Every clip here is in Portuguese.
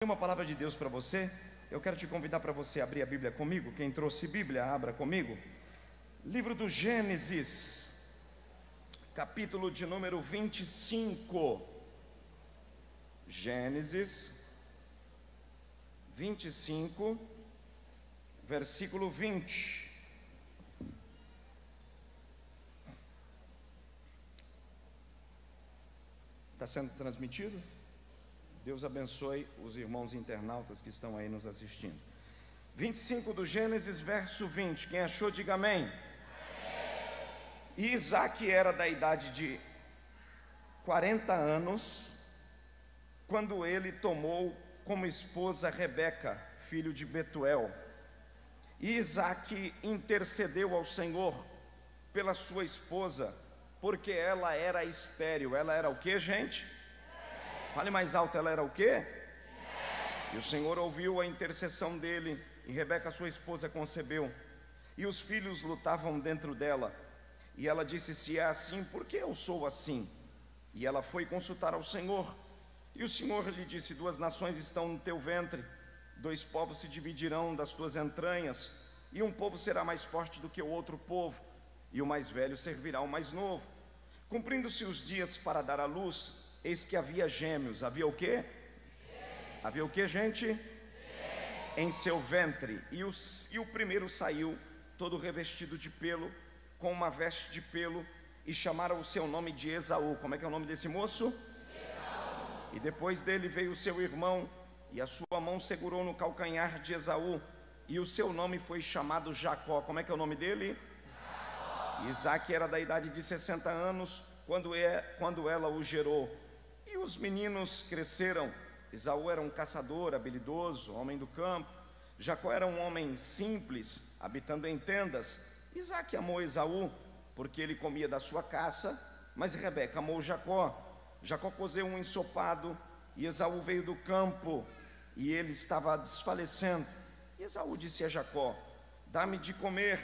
Uma palavra de Deus para você. Eu quero te convidar para você abrir a Bíblia comigo. Quem trouxe Bíblia, abra comigo. Livro do Gênesis, capítulo de número 25. Gênesis 25, versículo 20. Está sendo transmitido? Deus abençoe os irmãos internautas que estão aí nos assistindo. 25 do Gênesis, verso 20. Quem achou, diga amém. Amém. E Isaque era da idade de 40 anos, quando ele tomou como esposa Rebeca, filho de Betuel. E Isaque intercedeu ao Senhor pela sua esposa, porque ela era estéril. Ela era o que, gente? Fale mais alto, ela era o quê? E o Senhor ouviu a intercessão dele, e Rebeca, sua esposa, concebeu. E os filhos lutavam dentro dela. E ela disse: se é assim, por que eu sou assim? E ela foi consultar ao Senhor. E o Senhor lhe disse: duas nações estão no teu ventre, dois povos se dividirão das tuas entranhas, e um povo será mais forte do que o outro povo, e o mais velho servirá ao mais novo. Cumprindo-se os dias para dar à luz, eis que havia gêmeos. Havia o quê? Havia o quê, gente? Em seu ventre. E o primeiro saiu todo revestido de pelo, com uma veste de pelo, e chamaram o seu nome de Esaú. Como é que é o nome desse moço? Esaú. E depois dele veio o seu irmão, e a sua mão segurou no calcanhar de Esaú, e o seu nome foi chamado Jacó. Como é que é o nome dele? Jacó. Isaque era da idade de 60 anos, quando ela o gerou. E os meninos cresceram. Esaú era um caçador habilidoso, homem do campo. Jacó era um homem simples, habitando em tendas. Isaque amou Esaú, porque ele comia da sua caça, mas Rebeca amou Jacó. Jacó cozeu um ensopado, e Esaú veio do campo, e ele estava desfalecendo. E Esaú disse a Jacó: dá-me de comer,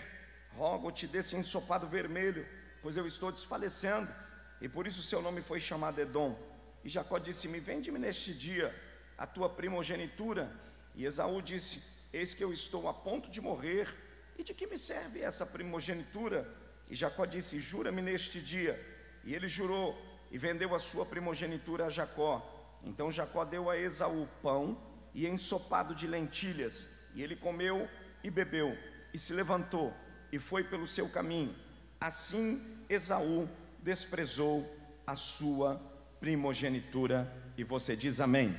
rogo-te desse ensopado vermelho, pois eu estou desfalecendo. E por isso seu nome foi chamado Edom. E Jacó disse-me: vende-me neste dia a tua primogenitura. E Esaú disse: eis que eu estou a ponto de morrer, e de que me serve essa primogenitura? E Jacó disse: jura-me neste dia. E ele jurou, e vendeu a sua primogenitura a Jacó. Então Jacó deu a Esaú pão e ensopado de lentilhas, e ele comeu e bebeu, e se levantou, e foi pelo seu caminho. Assim Esaú desprezou a sua primogenitura. E você diz amém. Amém.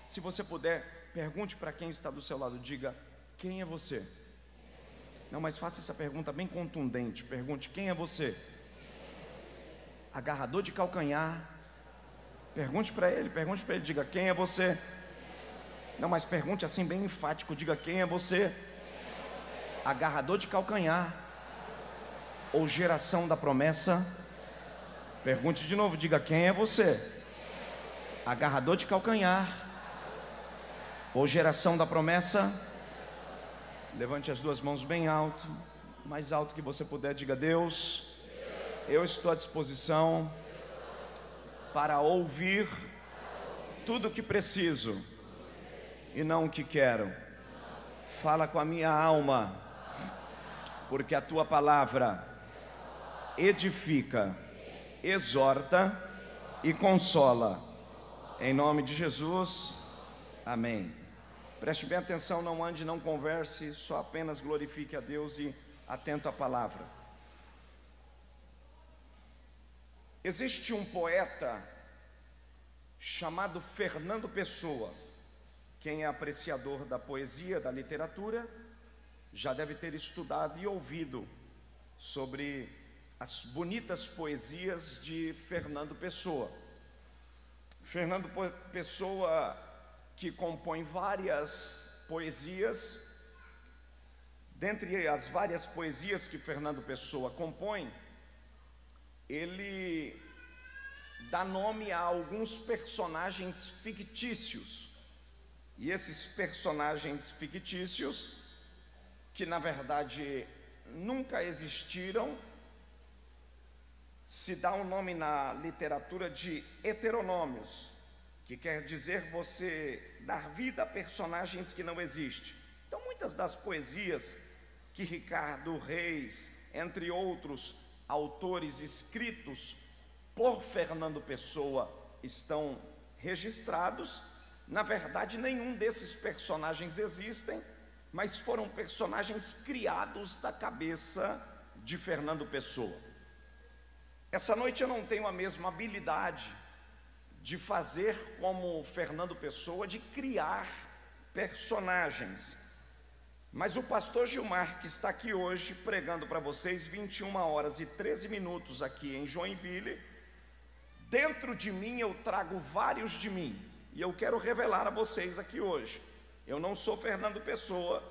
Se você puder, pergunte para quem está do seu lado, diga: quem é você? Não, mas faça essa pergunta bem contundente. Pergunte: quem é você? Agarrador de calcanhar. Pergunte para ele, diga: quem é você? Não, mas pergunte assim bem enfático, diga: quem é você? Agarrador de calcanhar ou geração da promessa? Pergunte de novo, diga: quem é você? Agarrador de calcanhar ou geração da promessa? Levante as duas mãos bem alto, mais alto que você puder, diga: Deus, eu estou à disposição para ouvir tudo o que preciso e não o que quero. Fala com a minha alma, porque a tua palavra edifica, exorta e consola. Em nome de Jesus, amém. Preste bem atenção, não ande, não converse, só apenas glorifique a Deus e atento à palavra. Existe um poeta chamado Fernando Pessoa. Quem é apreciador da poesia, da literatura, já deve ter estudado e ouvido sobre as bonitas poesias de Fernando Pessoa. Fernando Pessoa, que compõe várias poesias. Dentre as várias poesias que Fernando Pessoa compõe, ele dá nome a alguns personagens fictícios. E esses personagens fictícios, que na verdade nunca existiram, se dá um nome na literatura de heteronômios. que quer dizer você dar vida a personagens que não existem. Então, muitas das poesias que Ricardo Reis, entre outros autores escritos por Fernando Pessoa, estão registrados, na verdade, nenhum desses personagens existem, mas foram personagens criados da cabeça de Fernando Pessoa. Essa noite eu não tenho a mesma habilidade de fazer como Fernando Pessoa, de criar personagens. Mas o pastor Gilmar, que está aqui hoje pregando para vocês 21 horas e 13 minutos aqui em Joinville, dentro de mim eu trago vários de mim, e eu quero revelar a vocês aqui hoje. Eu não sou Fernando Pessoa,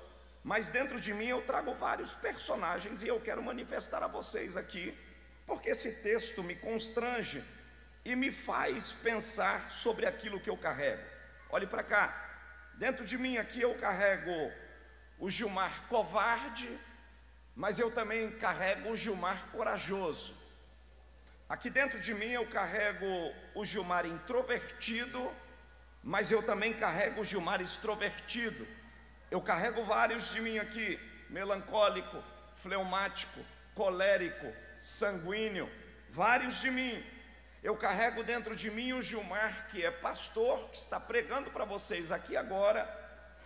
mas dentro de mim eu trago vários personagens e eu quero manifestar a vocês aqui, porque esse texto me constrange e me faz pensar sobre aquilo que eu carrego. Olhe para cá, dentro de mim aqui eu carrego o Gilmar covarde, mas eu também carrego o Gilmar corajoso. Aqui dentro de mim eu carrego o Gilmar introvertido, mas eu também carrego o Gilmar extrovertido. Eu carrego vários de mim aqui: melancólico, fleumático, colérico, sanguíneo, vários de mim. Eu carrego dentro de mim o Gilmar que é pastor, que está pregando para vocês aqui agora,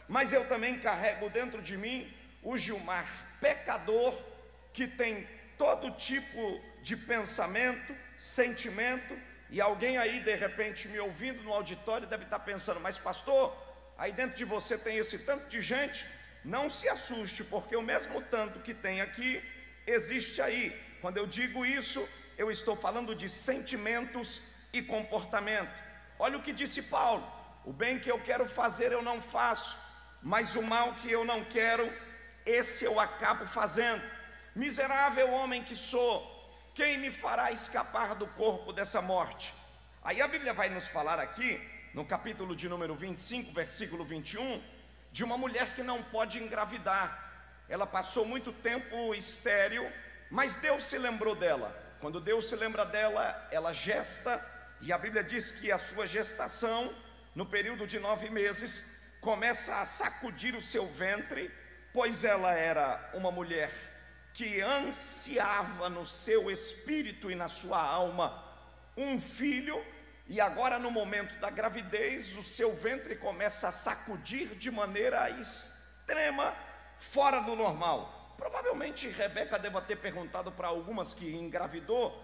mas eu também carrego dentro de mim o Gilmar pecador, que tem todo tipo de pensamento, sentimento, e alguém aí de repente me ouvindo no auditório deve estar pensando: mas pastor, aí dentro de você tem esse tanto de gente? Não se assuste, porque o mesmo tanto que tem aqui, existe aí. Quando eu digo isso, eu estou falando de sentimentos e comportamento. Olha o que disse Paulo: o bem que eu quero fazer eu não faço, mas o mal que eu não quero, esse eu acabo fazendo. Miserável homem que sou, quem me fará escapar do corpo dessa morte? Aí a Bíblia vai nos falar aqui, no capítulo de número 25, versículo 21, de uma mulher que não pode engravidar. Ela passou muito tempo estéril, mas Deus se lembrou dela. Quando Deus se lembra dela, ela gesta, e a Bíblia diz que a sua gestação, no período de 9 meses, começa a sacudir o seu ventre, pois ela era uma mulher que ansiava no seu espírito e na sua alma um filho, e agora no momento da gravidez, o seu ventre começa a sacudir de maneira extrema, fora do normal. Provavelmente Rebeca deva ter perguntado para algumas que engravidou: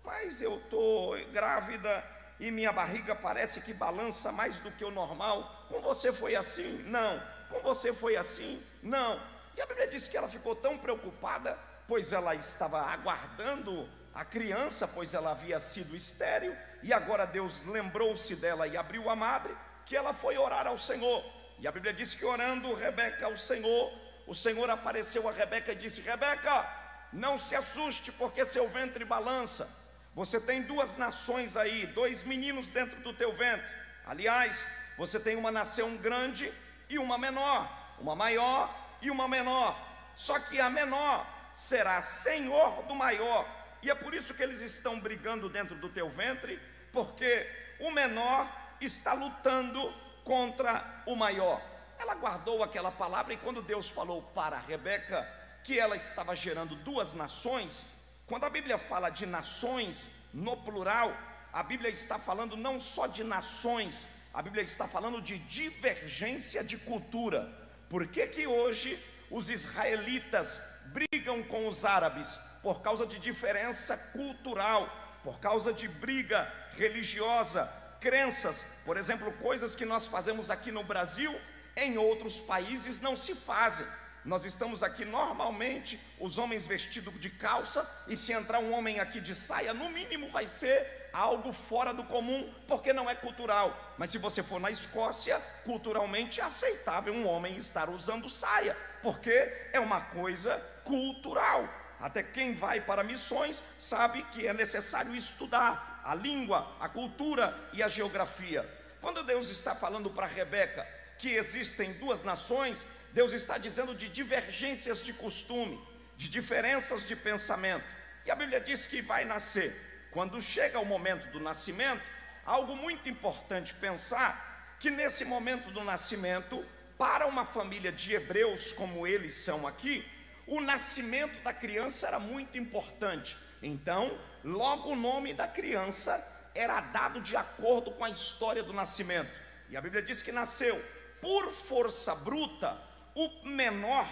mas eu estou grávida e minha barriga parece que balança mais do que o normal. Com você foi assim? Não. Com você foi assim? Não. E a Bíblia diz que ela ficou tão preocupada, pois ela estava aguardando a criança, pois ela havia sido estéril, e agora Deus lembrou-se dela e abriu a madre, que ela foi orar ao Senhor. E a Bíblia diz que orando Rebeca ao Senhor, o Senhor apareceu a Rebeca e disse: Rebeca, não se assuste, porque seu ventre balança. Você tem 2 nações aí, 2 meninos dentro do teu ventre. Aliás, você tem uma nação grande e uma menor, uma maior e uma menor. Só que a menor será senhor do maior. E é por isso que eles estão brigando dentro do teu ventre, porque o menor está lutando contra o maior. Ela guardou aquela palavra, e quando Deus falou para Rebeca que ela estava gerando 2 nações, quando a Bíblia fala de nações no plural, a Bíblia está falando não só de nações, a Bíblia está falando de divergência de cultura. Por que que hoje os israelitas brigam com os árabes? Por causa de diferença cultural, por causa de briga religiosa, crenças. Por exemplo, coisas que nós fazemos aqui no Brasil, em outros países não se fazem. Nós estamos aqui normalmente, os homens vestidos de calça, e se entrar um homem aqui de saia, no mínimo vai ser algo fora do comum, porque não é cultural. Mas se você for na Escócia, culturalmente é aceitável um homem estar usando saia, porque é uma coisa cultural. Até quem vai para missões sabe que é necessário estudar a língua, a cultura e a geografia. Quando Deus está falando para Rebeca que existem 2 nações, Deus está dizendo de divergências de costume, de diferenças de pensamento. E a Bíblia diz que vai nascer. Quando chega o momento do nascimento, algo muito importante pensar, que nesse momento do nascimento, para uma família de hebreus como eles são aqui, o nascimento da criança era muito importante. Então, logo o nome da criança era dado de acordo com a história do nascimento. E a Bíblia diz que nasceu por força bruta. O menor,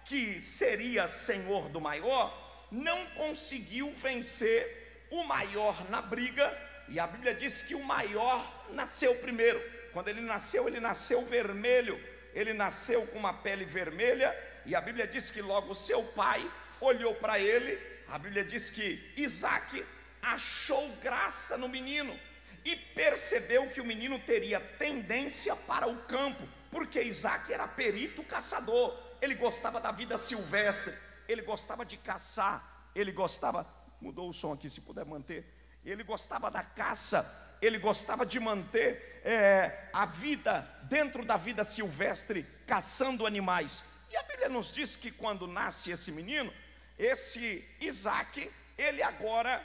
que seria senhor do maior, não conseguiu vencer o maior na briga, e a Bíblia diz que o maior nasceu primeiro. Quando ele nasceu vermelho, ele nasceu com uma pele vermelha, e a Bíblia diz que logo seu pai olhou para ele. A Bíblia diz que Isaque achou graça no menino e percebeu que o menino teria tendência para o campo, porque Isaque era perito caçador. Ele gostava da vida silvestre, ele gostava de caçar, ele gostava, mudou o som aqui se puder manter, ele gostava da caça, ele gostava de manter a vida dentro da vida silvestre, caçando animais. E a Bíblia nos diz que quando nasce esse menino, esse Isaque, ele agora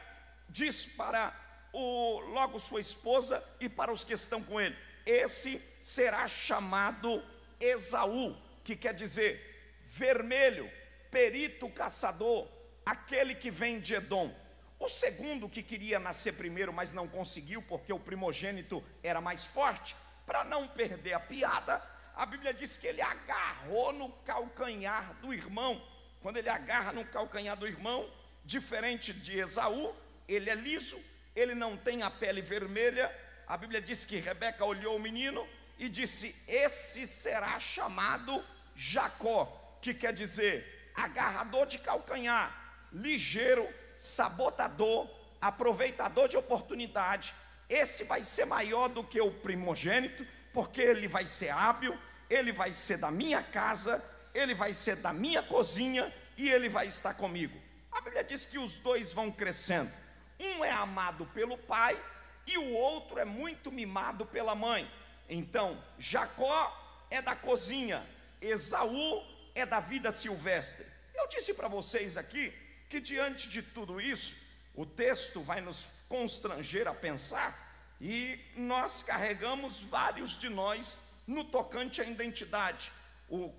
diz para logo sua esposa e para os que estão com ele: esse será chamado Esaú, que quer dizer vermelho, perito caçador, aquele que vem de Edom. O segundo, que queria nascer primeiro, mas não conseguiu, porque o primogênito era mais forte, para não perder a piada, a Bíblia diz que ele agarrou no calcanhar do irmão. Quando ele agarra no calcanhar do irmão, diferente de Esaú, ele é liso, ele não tem a pele vermelha. A Bíblia diz que Rebeca olhou o menino e disse: esse será chamado Jacó, que quer dizer agarrador de calcanhar, ligeiro, sabotador, aproveitador de oportunidade. Esse vai ser maior do que o primogênito, porque ele vai ser hábil, ele vai ser da minha casa, ele vai ser da minha cozinha e ele vai estar comigo. A Bíblia diz que os dois vão crescendo. Um é amado pelo pai e o outro é muito mimado pela mãe. Então, Jacó é da cozinha, Esaú é da vida silvestre. Eu disse para vocês aqui que diante de tudo isso, o texto vai nos constranger a pensar, e nós carregamos vários de nós no tocante à identidade: o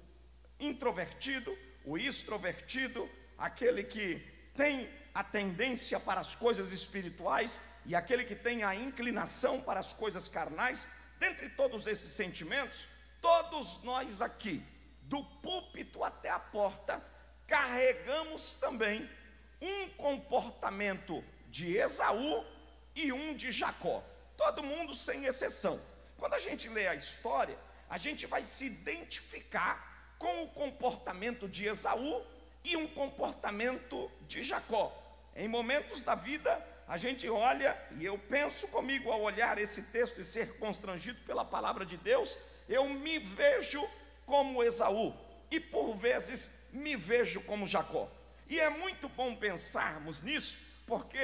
introvertido, o extrovertido, aquele que tem a tendência para as coisas espirituais e aquele que tem a inclinação para as coisas carnais. Dentre todos esses sentimentos, todos nós aqui, do púlpito até a porta, carregamos também um comportamento de Esaú e um de Jacó. Todo mundo sem exceção. Quando a gente lê a história, a gente vai se identificar com o comportamento de Esaú e um comportamento de Jacó. Em momentos da vida, a gente olha, e eu penso comigo ao olhar esse texto e ser constrangido pela palavra de Deus, eu me vejo como Esaú e por vezes me vejo como Jacó. E é muito bom pensarmos nisso, porque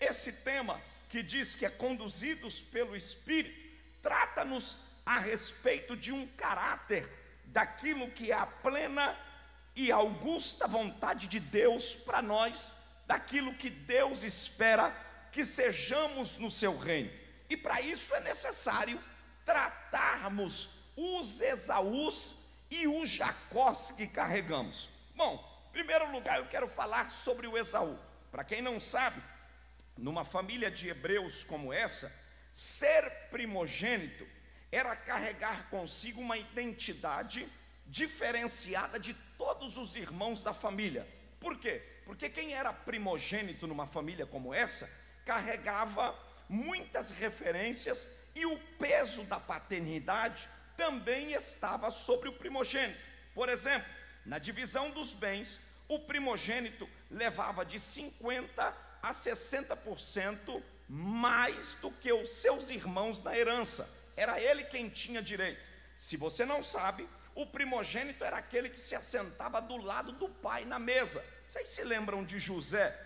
esse tema que diz que é conduzidos pelo Espírito, trata-nos a respeito de um caráter, daquilo que é a plena e augusta vontade de Deus para nós, daquilo que Deus espera que sejamos no seu reino. E para isso é necessário tratarmos os Esaús e os Jacós que carregamos. Bom, em primeiro lugar eu quero falar sobre o Esaú. Para quem não sabe, numa família de hebreus como essa, ser primogênito era carregar consigo uma identidade diferenciada de todos os irmãos da família. Por quê? Porque quem era primogênito numa família como essa, carregava muitas referências e o peso da paternidade também estava sobre o primogênito. Por exemplo, na divisão dos bens, o primogênito levava de 50% a 60% mais do que os seus irmãos na herança. Era ele quem tinha direito. Se você não sabe, o primogênito era aquele que se assentava do lado do pai na mesa. Vocês se lembram de José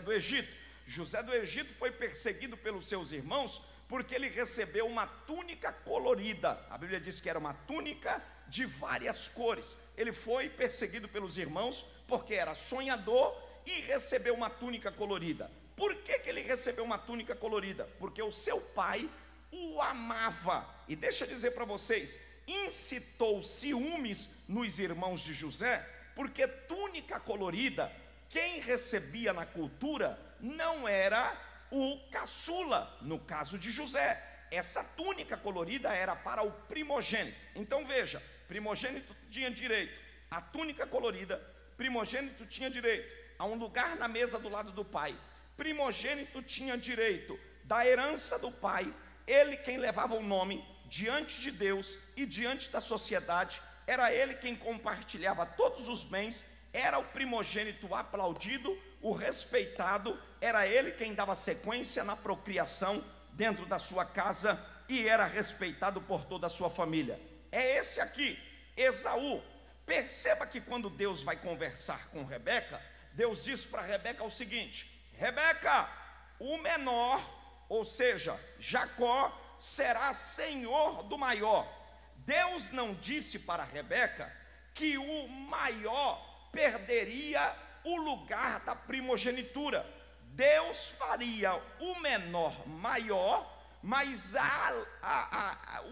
do Egito? José do Egito foi perseguido pelos seus irmãos porque ele recebeu uma túnica colorida. A Bíblia diz que era uma túnica de várias cores. Ele foi perseguido pelos irmãos porque era sonhador e recebeu uma túnica colorida. Por que ele recebeu uma túnica colorida? Porque o seu pai o amava. E deixa eu dizer para vocês, incitou ciúmes nos irmãos de José, porque túnica colorida, quem recebia na cultura não era o caçula, no caso de José. Essa túnica colorida era para o primogênito. Então veja, primogênito tinha direito à túnica colorida, primogênito tinha direito a um lugar na mesa do lado do pai, primogênito tinha direito da herança do pai, ele quem levava o nome diante de Deus e diante da sociedade, era ele quem compartilhava todos os bens, era o primogênito aplaudido, o respeitado, era ele quem dava sequência na procriação dentro da sua casa e era respeitado por toda a sua família. É esse aqui, Esaú. Perceba que quando Deus vai conversar com Rebeca, Deus diz para Rebeca o seguinte: Rebeca, o menor, ou seja, Jacó, será senhor do maior. Deus não disse para Rebeca que o maior perderia o lugar da primogenitura. Deus faria o menor maior, mas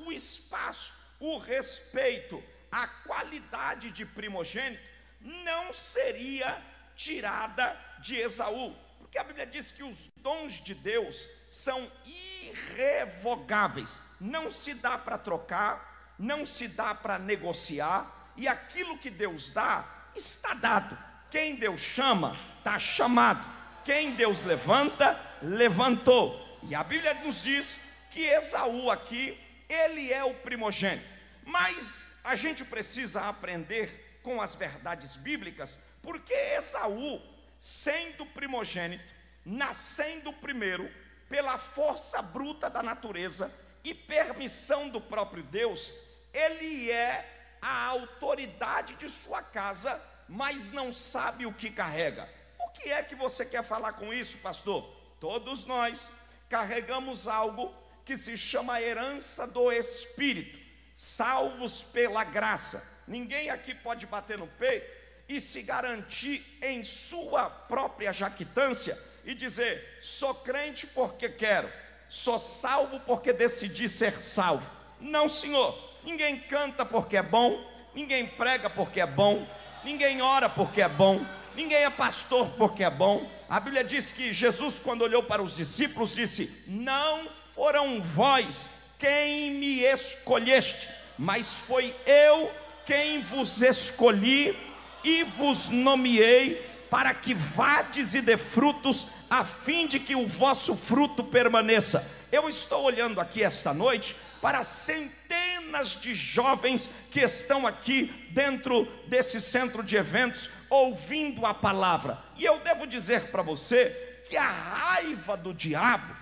o espaço, o respeito, a qualidade de primogênito não seria tirada de Esaú, porque a Bíblia diz que os dons de Deus são irrevogáveis, não se dá para trocar, não se dá para negociar, e aquilo que Deus dá, está dado. Quem Deus chama, está chamado. Quem Deus levanta, levantou. E a Bíblia nos diz que Esaú aqui, ele é o primogênito. Mas a gente precisa aprender com as verdades bíblicas, porque Esaú, sendo primogênito, nascendo primeiro, pela força bruta da natureza e permissão do próprio Deus, ele é a autoridade de sua casa, mas não sabe o que carrega. O que é que você quer falar com isso, pastor? Todos nós carregamos algo que se chama herança do Espírito, salvos pela graça. Ninguém aqui pode bater no peito e se garantir em sua própria jactância e dizer: sou crente porque quero, sou salvo porque decidi ser salvo. Não, senhor. Ninguém canta porque é bom, ninguém prega porque é bom, ninguém ora porque é bom, ninguém é pastor porque é bom. A Bíblia diz que Jesus, quando olhou para os discípulos, disse: não foram vós quem me escolheste, mas foi eu quem vos escolhi e vos nomeei para que vades e dê frutos, a fim de que o vosso fruto permaneça. Eu estou olhando aqui esta noite para centenas de jovens que estão aqui dentro desse centro de eventos, ouvindo a palavra. E eu devo dizer para você que a raiva do diabo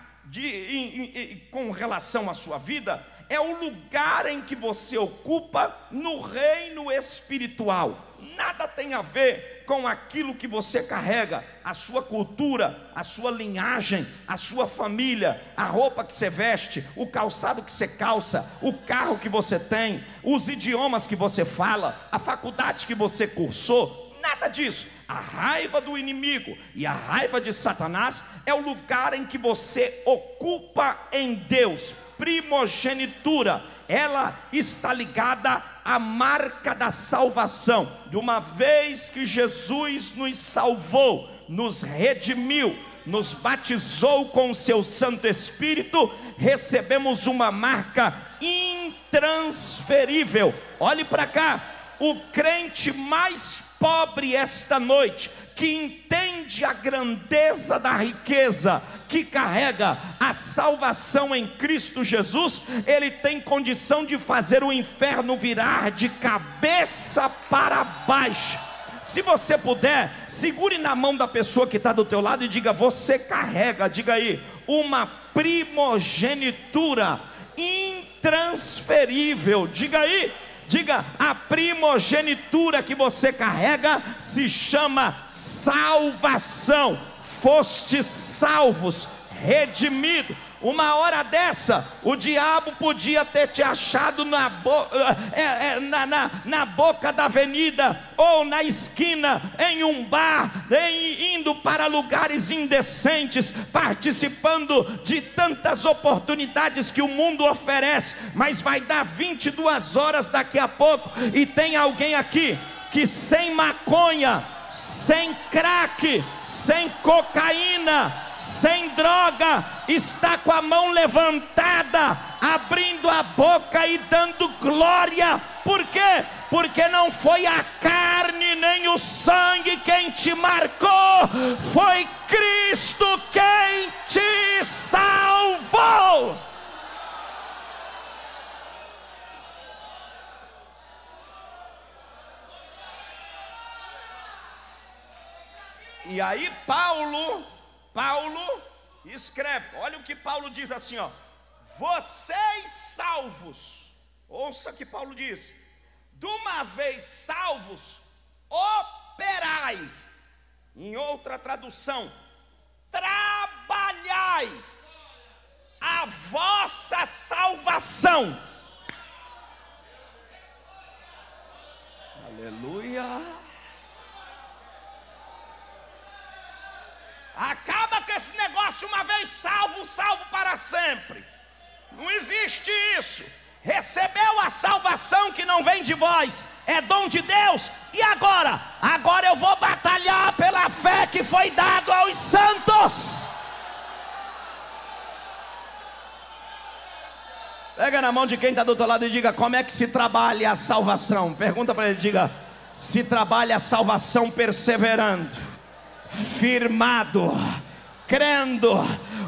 com relação à sua vida é o lugar em que você ocupa no reino espiritual. Nada tem a ver com aquilo que você carrega, a sua cultura, a sua linhagem, a sua família, a roupa que você veste, o calçado que você calça, o carro que você tem, os idiomas que você fala, a faculdade que você cursou. Nada disso. A raiva do inimigo e a raiva de Satanás é o lugar em que você ocupa em Deus. Primogenitura, ela está ligada à marca da salvação. De uma vez que Jesus nos salvou, nos redimiu, nos batizou com o seu Santo Espírito, recebemos uma marca intransferível. Olhe para cá, o crente mais pobre esta noite, que entende a grandeza da riqueza que carrega a salvação em Cristo Jesus, ele tem condição de fazer o inferno virar de cabeça para baixo. Se você puder, segure na mão da pessoa que está do teu lado e diga: você carrega, diga aí, uma primogenitura intransferível. Diga aí, diga: a primogenitura que você carrega se chama salvação. Foste salvos, redimido. Uma hora dessa, o diabo podia ter te achado na boca da avenida, ou na esquina, em um bar, indo para lugares indecentes, participando de tantas oportunidades que o mundo oferece. Mas vai dar 22 horas daqui a pouco, e tem alguém aqui que sem maconha, sem crack, sem cocaína, sem droga, está com a mão levantada, abrindo a boca e dando glória. Por quê? Porque não foi a carne nem o sangue quem te marcou, foi Cristo quem te salvou. E aí Paulo escreve, olha o que Paulo diz assim, ó: vocês salvos, ouça o que Paulo diz: de uma vez salvos, operai. Em outra tradução, trabalhai a vossa salvação. Aleluia. Acaba com esse negócio, uma vez salvo, salvo para sempre. Não existe isso. Recebeu a salvação que não vem de vós, é dom de Deus. E agora? Agora eu vou batalhar pela fé que foi dado aos santos. Pega na mão de quem está do outro lado e diga: como é que se trabalha a salvação? Pergunta para ele, diga: se trabalha a salvação perseverando, firmado, crendo.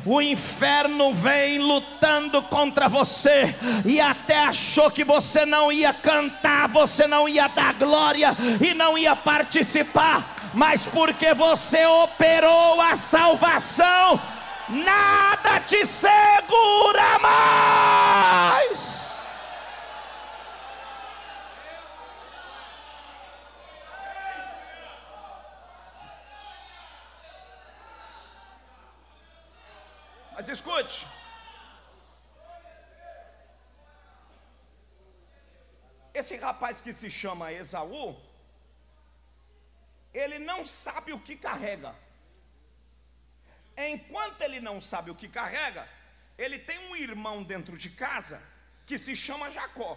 O inferno vem lutando contra você, e até achou que você não ia cantar, você não ia dar glória e não ia participar, mas porque você operou a salvação, nada te segura mais. Mas escute, esse rapaz que se chama Esaú, ele não sabe o que carrega. Enquanto ele não sabe o que carrega, ele tem um irmão dentro de casa que se chama Jacó.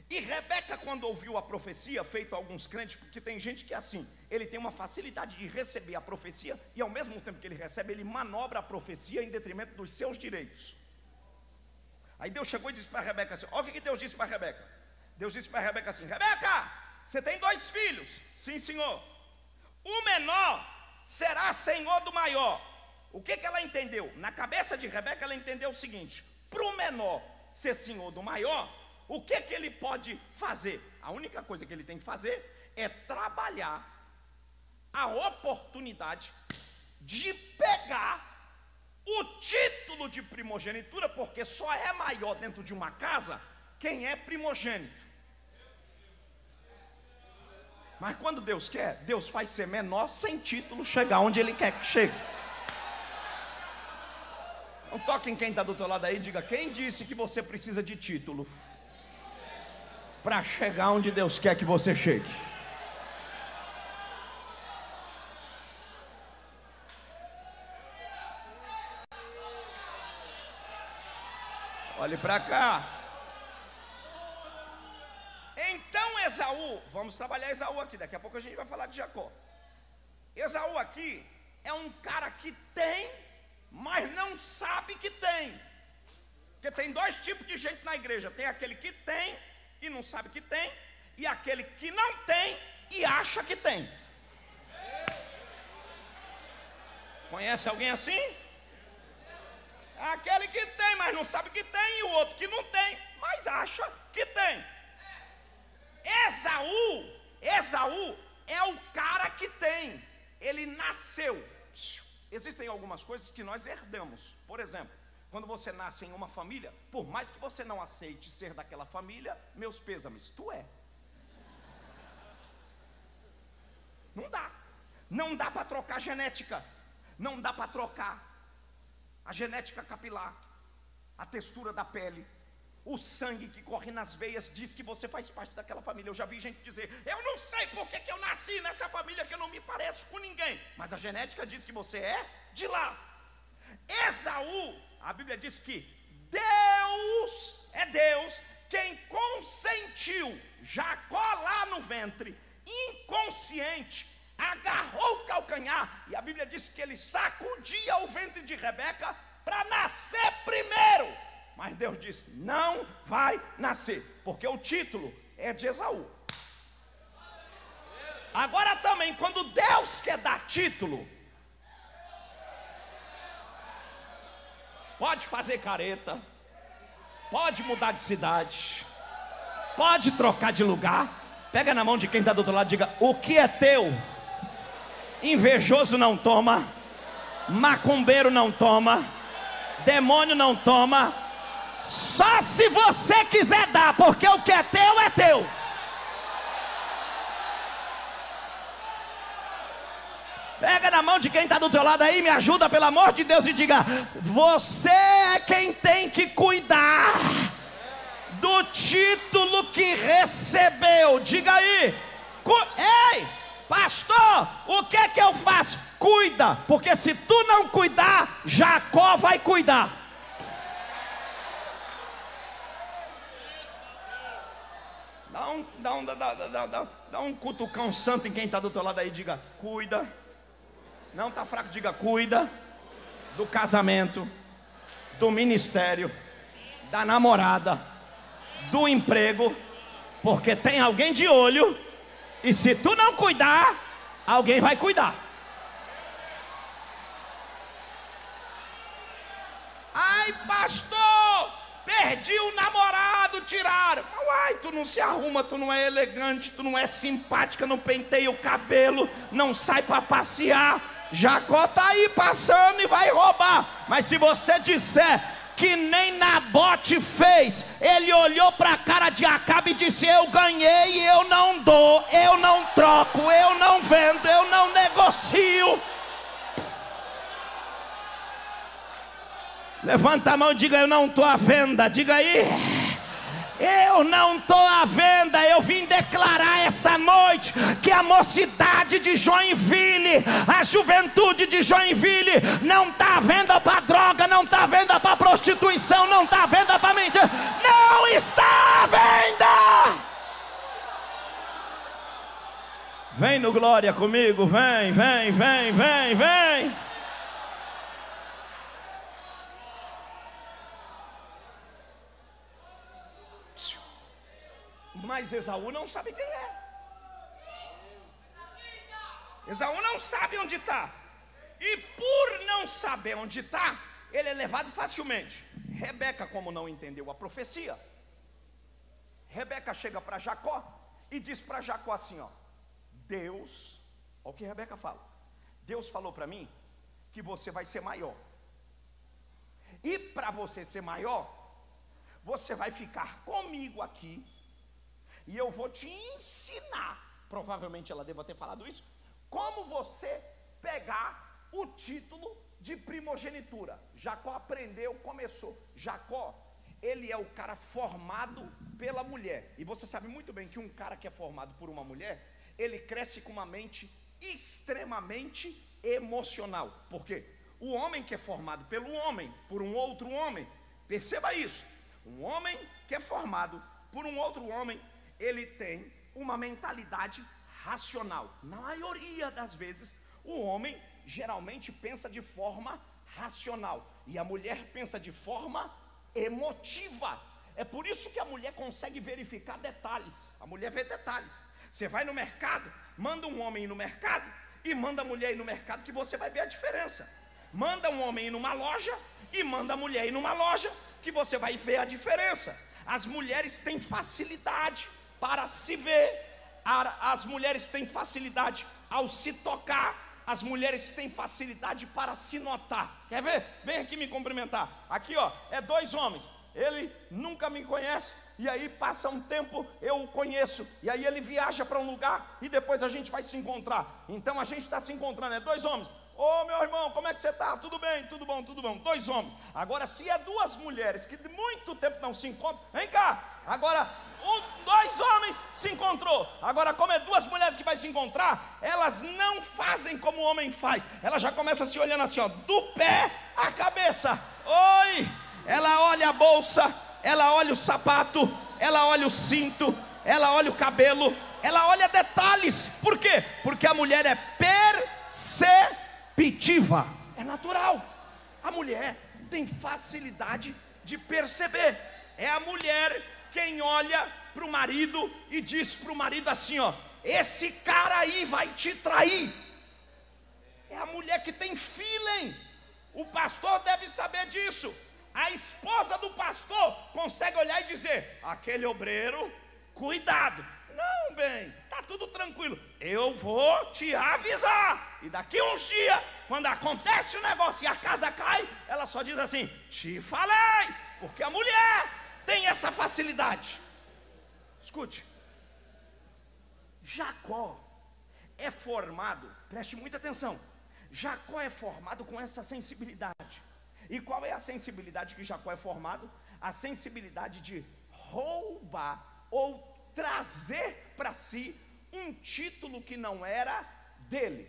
E Rebeca, quando ouviu a profecia, feito a alguns crentes, porque tem gente que é assim, ele tem uma facilidade de receber a profecia, e ao mesmo tempo que ele recebe, ele manobra a profecia em detrimento dos seus direitos. Aí Deus chegou e disse para Rebeca assim, olha o que Deus disse para Rebeca. Deus disse para Rebeca assim: Rebeca, você tem 2 filhos? Sim, senhor. O menor será senhor do maior. O que ela entendeu? Na cabeça de Rebeca, ela entendeu o seguinte: para o menor ser senhor do maior, o que ele pode fazer? A única coisa que ele tem que fazer é trabalhar a oportunidade de pegar o título de primogenitura, porque só é maior dentro de uma casa quem é primogênito. Mas quando Deus quer, Deus faz ser menor sem título chegar onde Ele quer que chegue. Não toque em quem está do outro lado aí e diga: quem disse que você precisa de título para chegar onde Deus quer que você chegue? Olhe para cá. Então Esaú, vamos trabalhar Esaú aqui, daqui a pouco a gente vai falar de Jacó. Esaú aqui é um cara que tem, mas não sabe que tem. Porque tem 2 tipos de gente na igreja: tem aquele que tem e não sabe que tem, e aquele que não tem e acha que tem. Conhece alguém assim? Aquele que tem, mas não sabe que tem, e o outro que não tem, mas acha que tem. Esaú é o cara que tem. Ele nasceu. Existem algumas coisas que nós herdamos. Por exemplo, quando você nasce em uma família, por mais que você não aceite ser daquela família, meus pêsames, tu é. Não dá para trocar genética, não dá para trocar. a genética capilar, a textura da pele, o sangue que corre nas veias diz que você faz parte daquela família. Eu já vi gente dizer: eu não sei por que eu nasci nessa família, que eu não me pareço com ninguém, mas a genética diz que você é de lá. Esaú, a Bíblia diz que Deus quem consentiu Jacó lá no ventre, inconsciente, agarrou o calcanhar, e a Bíblia diz que ele sacudia o ventre de Rebeca para nascer primeiro. Mas Deus disse: não vai nascer, porque o título é de Esaú. Agora também, quando Deus quer dar título, pode fazer careta, pode mudar de cidade, pode trocar de lugar. Pega na mão de quem está do outro lado e diga: o que é teu, invejoso não toma, macumbeiro não toma, demônio não toma, só se você quiser dar, porque o que é teu é teu. Pega na mão de quem está do teu lado aí, me ajuda pelo amor de Deus, e diga: você é quem tem que cuidar do título que recebeu. Diga aí: ei, pastor, o que é que eu faço? Cuida, porque se tu não cuidar, Jacó vai cuidar. Dá um cutucão santo em quem está do teu lado aí, diga: cuida. Não está fraco, diga: cuida do casamento, do ministério, da namorada, do emprego, porque tem alguém de olho, e se tu não cuidar, alguém vai cuidar. Ai, pastor, perdi o namorado, tiraram. Uai, tu não se arruma, tu não é elegante, tu não é simpática, não penteia o cabelo, não sai para passear. Jacó está aí passando e vai roubar. Mas se você disser que nem Nabote fez, ele olhou para a cara de Acabe e disse: eu ganhei, eu não dou, eu não troco, eu não vendo, eu não negocio. Levanta a mão e diga: eu não estou à venda. Diga aí: eu não estou à venda. Eu vim declarar essa noite que a mocidade de Joinville, a juventude de Joinville, não está à venda para droga, não está à venda para prostituição, não está à venda para mentira, não está à venda. Vem no glória comigo, vem, vem, vem, vem, vem. Mas Esaú não sabe quem é. Esaú não sabe onde está. E por não saber onde está, ele é levado facilmente. Rebeca, como não entendeu a profecia, Rebeca chega para Jacó e diz para Jacó assim: ó, Deus, olha o que Rebeca fala: Deus falou para mim que você vai ser maior. E para você ser maior, você vai ficar comigo aqui, e eu vou te ensinar, provavelmente ela deva ter falado isso, como você pegar o título de primogenitura. Jacó aprendeu, começou. Jacó, ele é o cara formado pela mulher. E você sabe muito bem que um cara que é formado por uma mulher, ele cresce com uma mente extremamente emocional. Por quê? O homem que é formado pelo homem, por um outro homem, perceba isso, um homem que é formado por um outro homem, ele tem uma mentalidade racional. Na maioria das vezes, o homem geralmente pensa de forma racional, e a mulher pensa de forma emotiva. É por isso que a mulher consegue verificar detalhes. A mulher vê detalhes. Você vai no mercado, manda um homem ir no mercado e manda a mulher ir no mercado, que você vai ver a diferença. Manda um homem ir numa loja e manda a mulher ir numa loja, que você vai ver a diferença. As mulheres têm facilidade para se ver, as mulheres têm facilidade ao se tocar, as mulheres têm facilidade para se notar. Quer ver? Vem aqui me cumprimentar. Aqui ó, é dois homens. Ele nunca me conhece, e aí passa um tempo, eu o conheço, e aí ele viaja para um lugar, e depois a gente vai se encontrar. Então a gente está se encontrando, é dois homens. Ô meu irmão, como é que você está? Tudo bem, tudo bom, tudo bom. 2 homens. Agora, se é 2 mulheres que de muito tempo não se encontram, vem cá. Agora, 2 homens se encontrou. Agora, como é 2 mulheres que vai se encontrar, elas não fazem como o homem faz. Ela já começa se olhando assim, ó, do pé à cabeça. Oi! Ela olha a bolsa, ela olha o sapato, ela olha o cinto, ela olha o cabelo, ela olha detalhes. Por quê? Porque a mulher é perceptiva. É natural. A mulher tem facilidade de perceber. É a mulher quem olha para o marido e diz para o marido assim, ó, esse cara aí vai te trair. É a mulher que tem feeling. O pastor deve saber disso. A esposa do pastor consegue olhar e dizer, aquele obreiro, cuidado. Não, bem, tá tudo tranquilo, eu vou te avisar. E daqui uns dias, quando acontece o negócio e a casa cai, ela só diz assim, te falei. Porque a mulher tem essa facilidade. Escute, Jacó é formado, preste muita atenção, Jacó é formado com essa sensibilidade. E qual é a sensibilidade que Jacó é formado? A sensibilidade de roubar ou trazer para si um título que não era dele.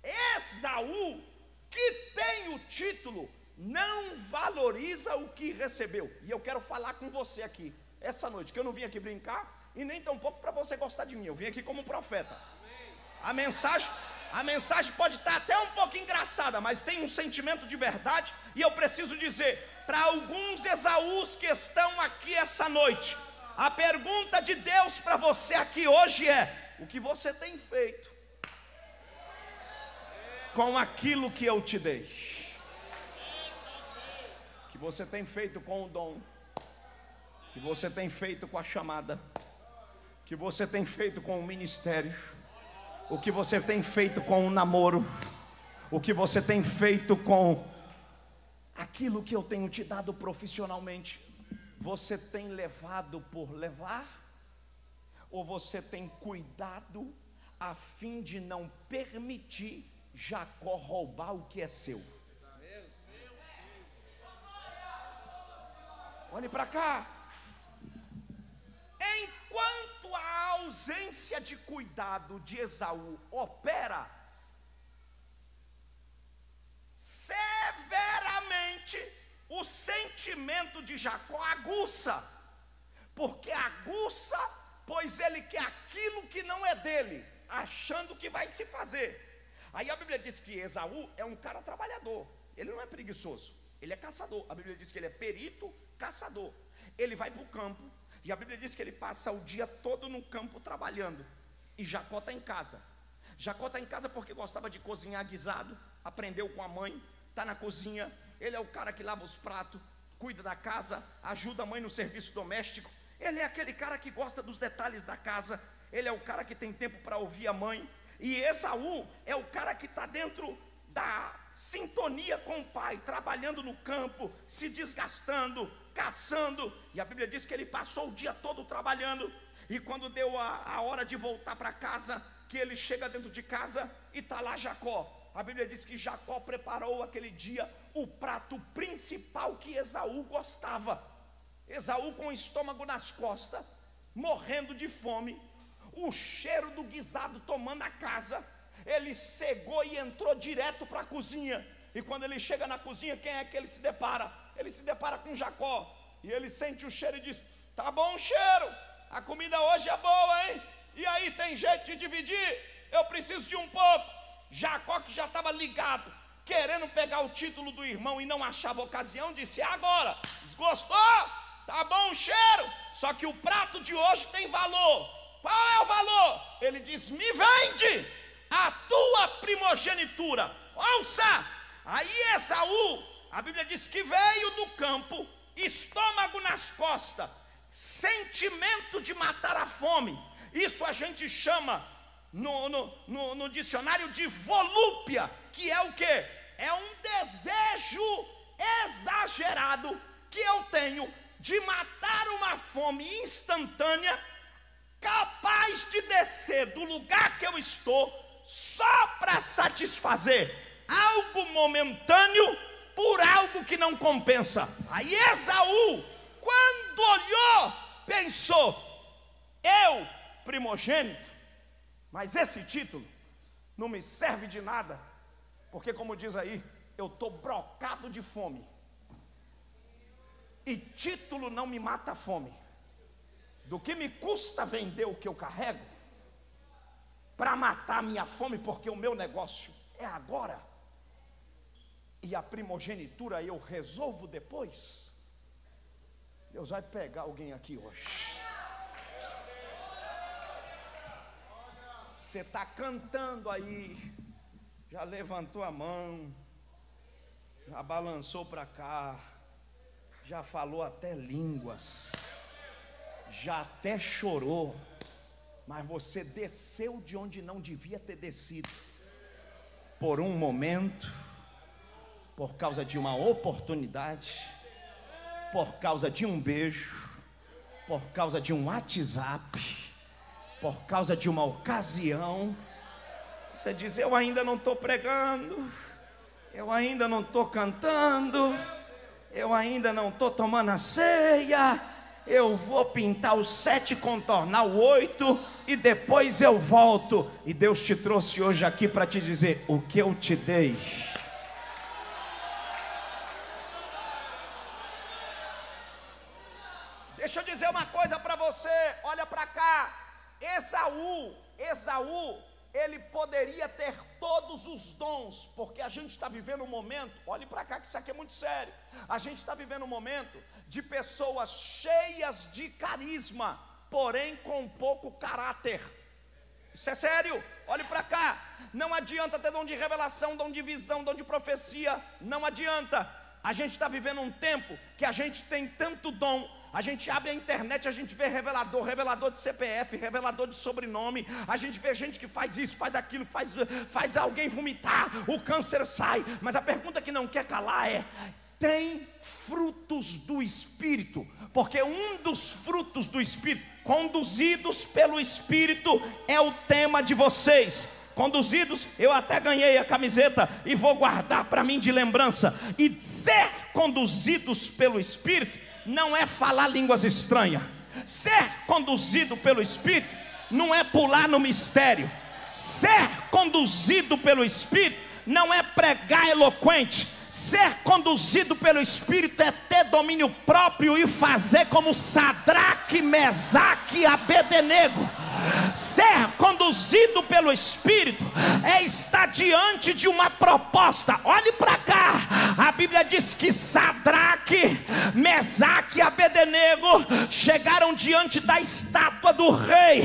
Esaú, que tem o título, não valoriza o que recebeu. E eu quero falar com você aqui essa noite, que eu não vim aqui brincar e nem tampouco para você gostar de mim. Eu vim aqui como um profeta. A mensagem pode estar até um pouco engraçada, mas tem um sentimento de verdade. E eu preciso dizer para alguns Esaús que estão aqui essa noite, a pergunta de Deus para você aqui hoje é: o que você tem feito com aquilo que eu te dei? O que você tem feito com o dom? O que você tem feito com a chamada? O que você tem feito com o ministério? O que você tem feito com o namoro? O que você tem feito com aquilo que eu tenho te dado profissionalmente? Você tem levado por levar? Ou você tem cuidado a fim de não permitir Jacó roubar o que é seu? Olhe para cá. Enquanto a ausência de cuidado de Esaú opera, severamente o sentimento de Jacó aguça. Porque aguça, pois ele quer aquilo que não é dele, achando que vai se fazer. Aí a Bíblia diz que Esaú é um cara trabalhador. Ele não é preguiçoso, ele é caçador. A Bíblia diz que ele é perito caçador. Ele vai para o campo, e a Bíblia diz que ele passa o dia todo no campo trabalhando. E Jacó está em casa. Jacó está em casa porque gostava de cozinhar guisado, aprendeu com a mãe, está na cozinha. Ele é o cara que lava os pratos, cuida da casa, ajuda a mãe no serviço doméstico. Ele é aquele cara que gosta dos detalhes da casa. Ele é o cara que tem tempo para ouvir a mãe. E Esaú é o cara que está dentro da sintonia com o pai, trabalhando no campo, se desgastando, caçando. E a Bíblia diz que ele passou o dia todo trabalhando. E quando deu a hora de voltar para casa, que ele chega dentro de casa e está lá Jacó. A Bíblia diz que Jacó preparou aquele dia o prato principal que Esaú gostava. Esaú com o estômago nas costas, morrendo de fome, o cheiro do guisado tomando a casa. Ele cegou e entrou direto para a cozinha. E quando ele chega na cozinha, quem é que ele se depara? Ele se depara com Jacó. E ele sente o cheiro e diz: tá bom o cheiro, a comida hoje é boa, hein? E aí, tem jeito de dividir? Eu preciso de um pouco. Jacó, que já estava ligado, querendo pegar o título do irmão e não achava ocasião, disse: agora, desgostou? Tá bom o cheiro, só que o prato de hoje tem valor. Qual é o valor? Ele diz: me vende a tua primogenitura. Ouça, aí Esaú, a Bíblia diz que veio do campo, estômago nas costas, sentimento de matar a fome. Isso a gente chama no dicionário de volúpia, que é o quê? É um desejo exagerado que eu tenho de matar uma fome instantânea, capaz de descer do lugar que eu estou só para satisfazer algo momentâneo por algo que não compensa. Aí Esaú, quando olhou, pensou: eu, primogênito, mas esse título não me serve de nada, porque, como diz aí, eu estou brocado de fome, e título não me mata a fome. Do que me custa vender o que eu carrego para matar a minha fome, porque o meu negócio é agora, e a primogenitura eu resolvo depois. Deus vai pegar alguém aqui hoje. Você está cantando aí, já levantou a mão, já balançou para cá, já falou até línguas, já até chorou, mas você desceu de onde não devia ter descido, por um momento, por causa de uma oportunidade, por causa de um beijo, por causa de um WhatsApp, por causa de uma ocasião. Você diz: eu ainda não estou pregando, eu ainda não estou cantando, eu ainda não estou tomando a ceia, eu vou pintar o 7, contornar o 8 e depois eu volto. E Deus te trouxe hoje aqui para te dizer: o que eu te dei, deixa eu dizer uma coisa para você, olha para cá. Esaú, ele poderia ter todos os dons, porque a gente está vivendo um momento, olhe para cá que isso aqui é muito sério, a gente está vivendo um momento de pessoas cheias de carisma, porém com pouco caráter. Isso é sério, olhe para cá. Não adianta ter dom de revelação, dom de visão, dom de profecia, não adianta. A gente está vivendo um tempo que a gente tem tanto dom, a gente abre a internet, a gente vê revelador de CPF, revelador de sobrenome, a gente vê gente que faz isso, faz aquilo, faz alguém vomitar, o câncer sai. Mas a pergunta que não quer calar é: tem frutos do Espírito? Porque um dos frutos do Espírito, conduzidos pelo Espírito, é o tema de vocês. Conduzidos, eu até ganhei a camiseta e vou guardar para mim de lembrança. E ser conduzidos pelo Espírito não é falar línguas estranhas. Ser conduzido pelo Espírito não é pular no mistério. Ser conduzido pelo Espírito não é pregar eloquente. Ser conduzido pelo Espírito é ter domínio próprio e fazer como Sadraque, Mesaque e Abednego. Ser conduzido pelo Espírito é estar diante de uma proposta. Olhe para cá, a Bíblia diz que Sadraque, Mesaque e Abednego chegaram diante da estátua do rei,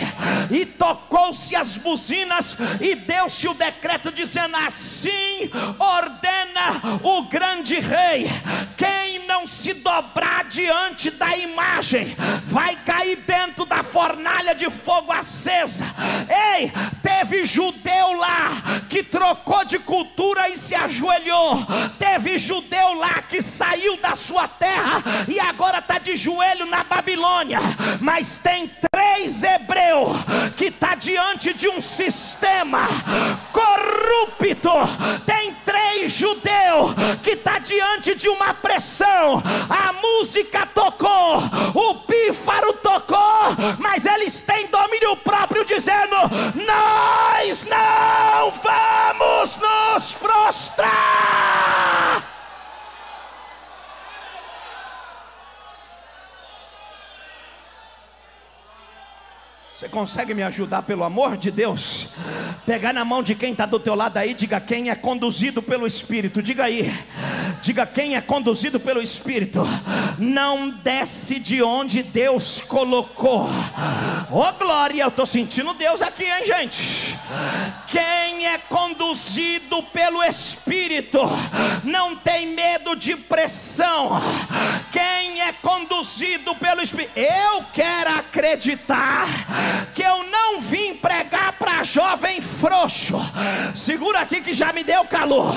e tocou-se as buzinas, e deu-se o decreto dizendo: assim ordena o grande rei, quem não se dobrar diante da imagem vai cair dentro da fornalha de fogo acesa. Ei, teve judeu lá que trocou de cultura e se ajoelhou. Teve judeu lá que saiu da sua terra e agora está de joelho na Babilônia. Mas tem 3 hebreus que está diante de um sistema corrupto. Tem 3 judeus que está diante de uma pressão. A música tocou, o pífaro tocou, mas eles têm domínio próprio, dizendo: nós não vamos nos prostrar. Você consegue me ajudar, pelo amor de Deus? Pegar na mão de quem está do teu lado aí, diga: quem é conduzido pelo Espírito. Diga aí, diga: quem é conduzido pelo Espírito não desce de onde Deus colocou. Oh glória, eu estou sentindo Deus aqui, hein, gente? Quem é conduzido pelo Espírito não tem medo de pressão. Quem é conduzido pelo Espírito, eu quero acreditar que eu não vim pregar para jovem frouxo. Segura aqui que já me deu calor.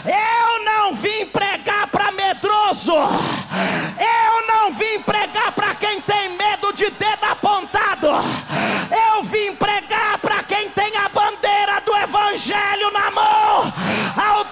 Eu não vim pregar para medroso. Eu não vim pregar para quem tem medo de dedo apontado. Eu vim pregar para quem tem a bandeira do Evangelho na mão. Ao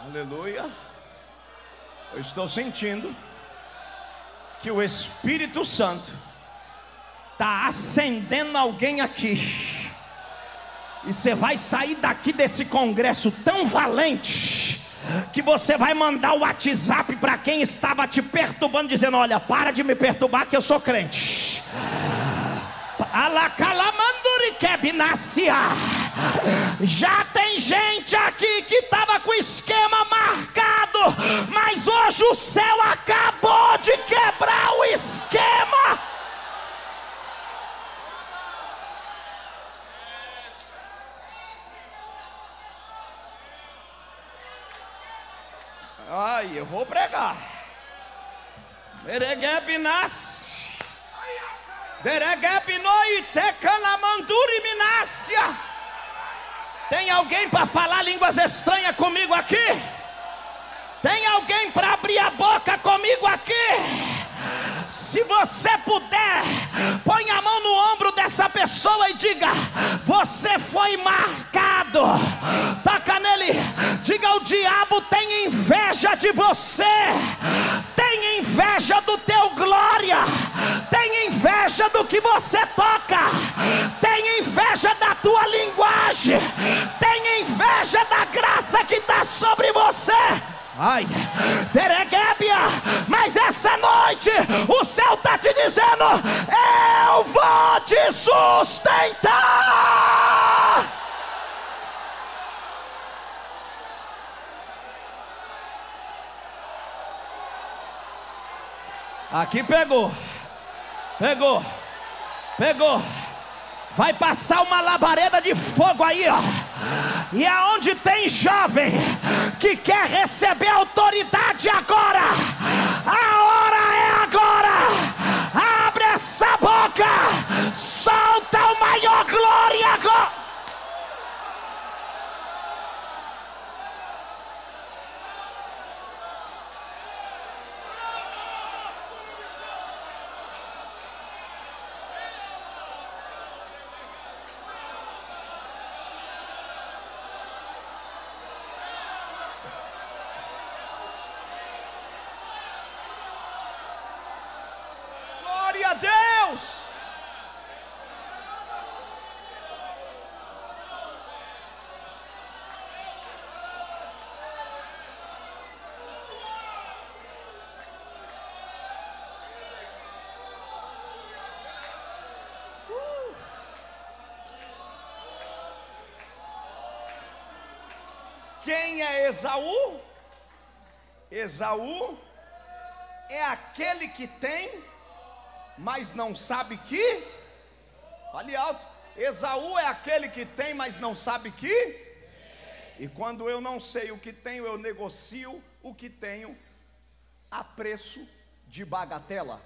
Aleluia. Eu estou sentindo que o Espírito Santo está acendendo alguém aqui. E você vai sair daqui desse congresso tão valente, que você vai mandar o WhatsApp para quem estava te perturbando, dizendo: olha, para de me perturbar que eu sou crente. Já tem gente aqui que estava com o esquema marcado, mas hoje o céu acabou de quebrar o esquema. Ai, eu vou pregar. Tem alguém para falar línguas estranhas comigo aqui? Tem alguém para abrir a boca comigo aqui? Se você puder, põe a mão no ombro dessa pessoa e diga: você foi marcado. Toca nele, diga: o diabo tem inveja de você, tem inveja do teu glória, tem inveja do que você toca, tem inveja da tua linguagem, tem inveja da graça que está sobre você. Ai, Dereguébia, mas essa noite o céu está te dizendo: eu vou te sustentar. Aqui pegou. Vai passar uma labareda de fogo aí, ó. E aonde tem jovem que quer receber autoridade agora, a hora é agora. Abre essa boca, solta o maior glória agora. Glória a Deus! Quem é Esaú? Esaú é aquele que tem, mas não sabe que. Fale alto. Esaú é aquele que tem, mas não sabe que. E quando eu não sei o que tenho, eu negocio o que tenho a preço de bagatela.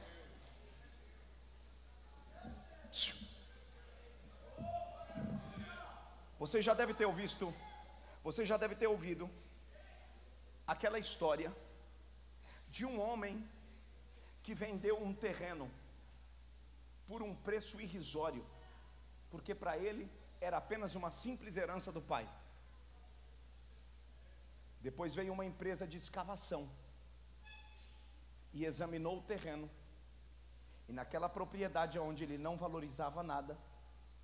Você já deve ter ouvido aquela história de um homem que vendeu um terreno por um preço irrisório, porque para ele era apenas uma simples herança do pai. Depois veio uma empresa de escavação e examinou o terreno, e naquela propriedade onde ele não valorizava nada,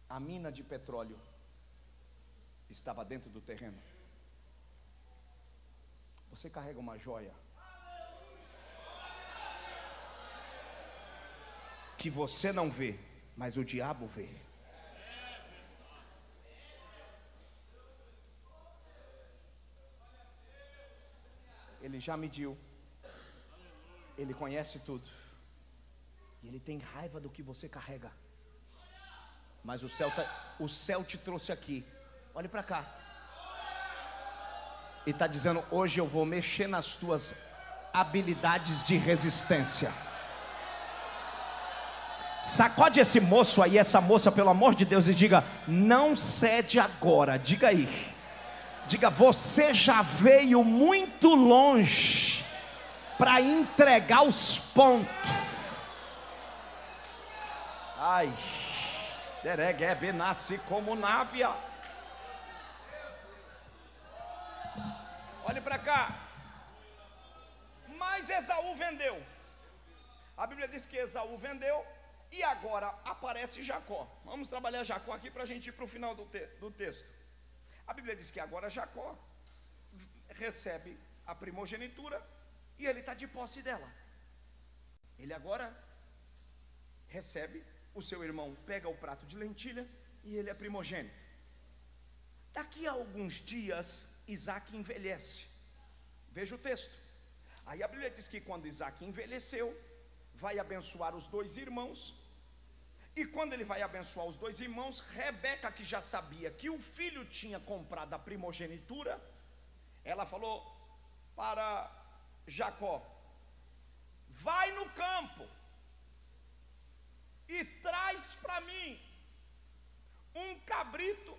a mina de petróleo estava dentro do terreno. Você carrega uma joia que você não vê, mas o diabo vê. Ele já mediu, ele conhece tudo, e ele tem raiva do que você carrega. Mas o céu te trouxe aqui. Olhe para cá. E está dizendo: hoje eu vou mexer nas tuas habilidades de resistência. Sacode esse moço aí, essa moça, pelo amor de Deus, e diga: não cede agora. Diga aí. Diga: você já veio muito longe para entregar os pontos. Ai, Dereguebe nasce como návia. Olhe para cá. Mas Esaú vendeu. A Bíblia diz que Esaú vendeu e agora aparece Jacó. Vamos trabalhar Jacó aqui para a gente ir para o final do texto. A Bíblia diz que agora Jacó recebe a primogenitura e ele está de posse dela. Ele agora recebe, o seu irmão pega o prato de lentilha e ele é primogênito. Daqui a alguns dias, Isaac envelhece. Veja o texto. Aí a Bíblia diz que quando Isaac envelheceu, vai abençoar os dois irmãos. E quando ele vai abençoar os dois irmãos, Rebeca, que já sabia que o filho tinha comprado a primogenitura, ela falou para Jacó: vai no campo e traz para mim um cabrito,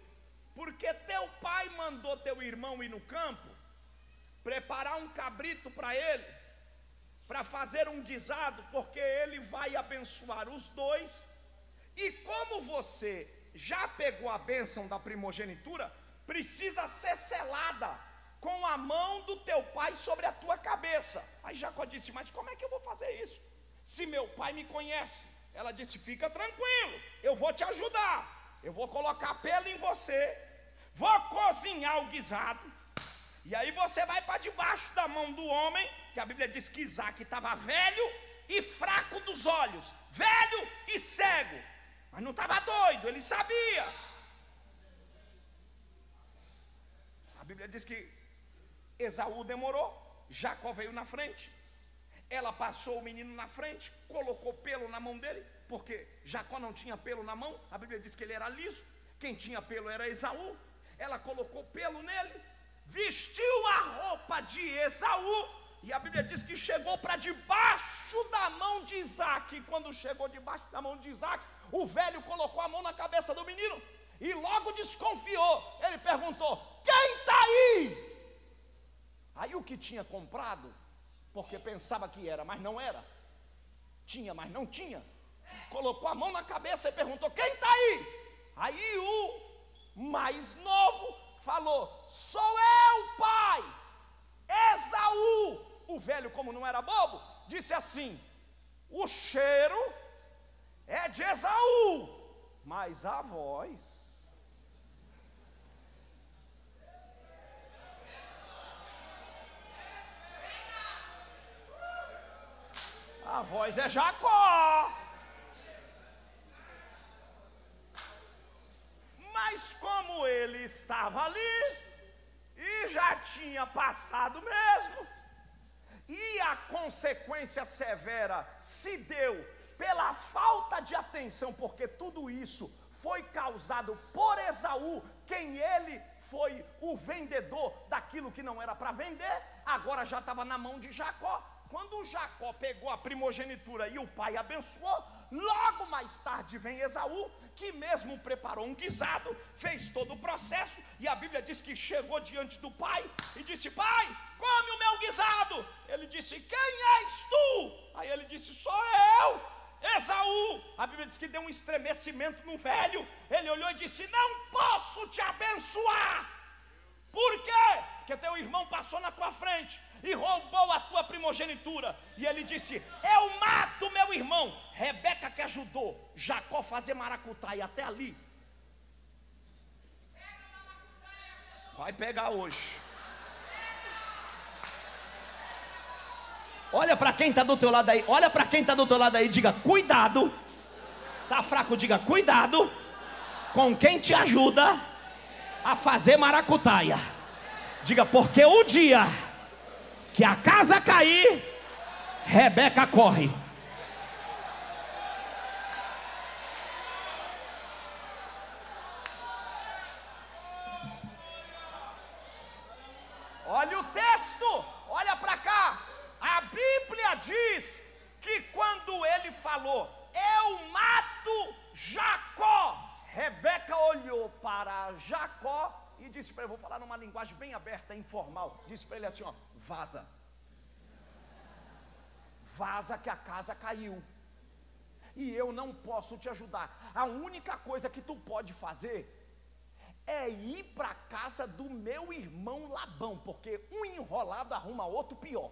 porque teu pai mandou teu irmão ir no campo, preparar um cabrito para ele, para fazer um guisado, porque ele vai abençoar os dois. E como você já pegou a bênção da primogenitura, precisa ser selada com a mão do teu pai sobre a tua cabeça. Aí Jacó disse: mas como é que eu vou fazer isso, se meu pai me conhece? Ela disse: fica tranquilo, eu vou te ajudar, eu vou colocar pelo em você, vou cozinhar o guisado, e aí você vai para debaixo da mão do homem, que a Bíblia diz que Isaac estava velho e fraco dos olhos, velho e cego, mas não estava doido, ele sabia. A Bíblia diz que Esaú demorou, Jacó veio na frente, ela passou o menino na frente, colocou pelo na mão dele, porque Jacó não tinha pelo na mão, a Bíblia diz que ele era liso, quem tinha pelo era Esaú. Ela colocou pelo nele, vestiu a roupa de Esaú, e a Bíblia diz que chegou para debaixo da mão de Isaac. E quando chegou debaixo da mão de Isaac, o velho colocou a mão na cabeça do menino e logo desconfiou. Ele perguntou: quem está aí? Aí o que tinha comprado, porque pensava que era, mas não era, tinha, mas não tinha, colocou a mão na cabeça e perguntou: quem está aí? Aí o mais novo falou: sou eu, pai, Esaú. O velho, como não era bobo, disse assim: o cheiro é de Esaú, mas a voz... a voz é Jacó. Mas como ele estava ali e já tinha passado mesmo, e a consequência severa se deu pela falta de atenção, porque tudo isso foi causado por Esaú, quem ele foi o vendedor daquilo que não era para vender, agora já estava na mão de Jacó. Quando Jacó pegou a primogenitura e o pai abençoou, logo mais tarde vem Esaú, que mesmo preparou um guisado, fez todo o processo, e a Bíblia diz que chegou diante do pai e disse: pai, come o meu guisado. Ele disse: quem és tu? Aí ele disse: sou eu, Esaú. A Bíblia diz que deu um estremecimento no velho, ele olhou e disse: não posso te abençoar. Por quê? Porque teu irmão passou na tua frente e roubou a tua primogenitura. E ele disse: eu mato meu irmão. Rebeca que ajudou Jacó fazer maracutaia até ali, vai pegar hoje. Olha para quem está do teu lado aí, olha para quem está do teu lado aí, diga: cuidado. Tá fraco, diga: cuidado com quem te ajuda a fazer maracutaia. Diga: porque o dia que a casa cair, Rebeca corre. Olha o texto, olha para cá. A Bíblia diz que quando ele falou: eu mato Jacó, Rebeca olhou para Jacó e disse para ele, vou falar numa linguagem bem aberta, informal, disse para ele assim: ó, vaza. Vaza que a casa caiu e eu não posso te ajudar. A única coisa que tu pode fazer é ir para a casa do meu irmão Labão, porque um enrolado arruma outro pior.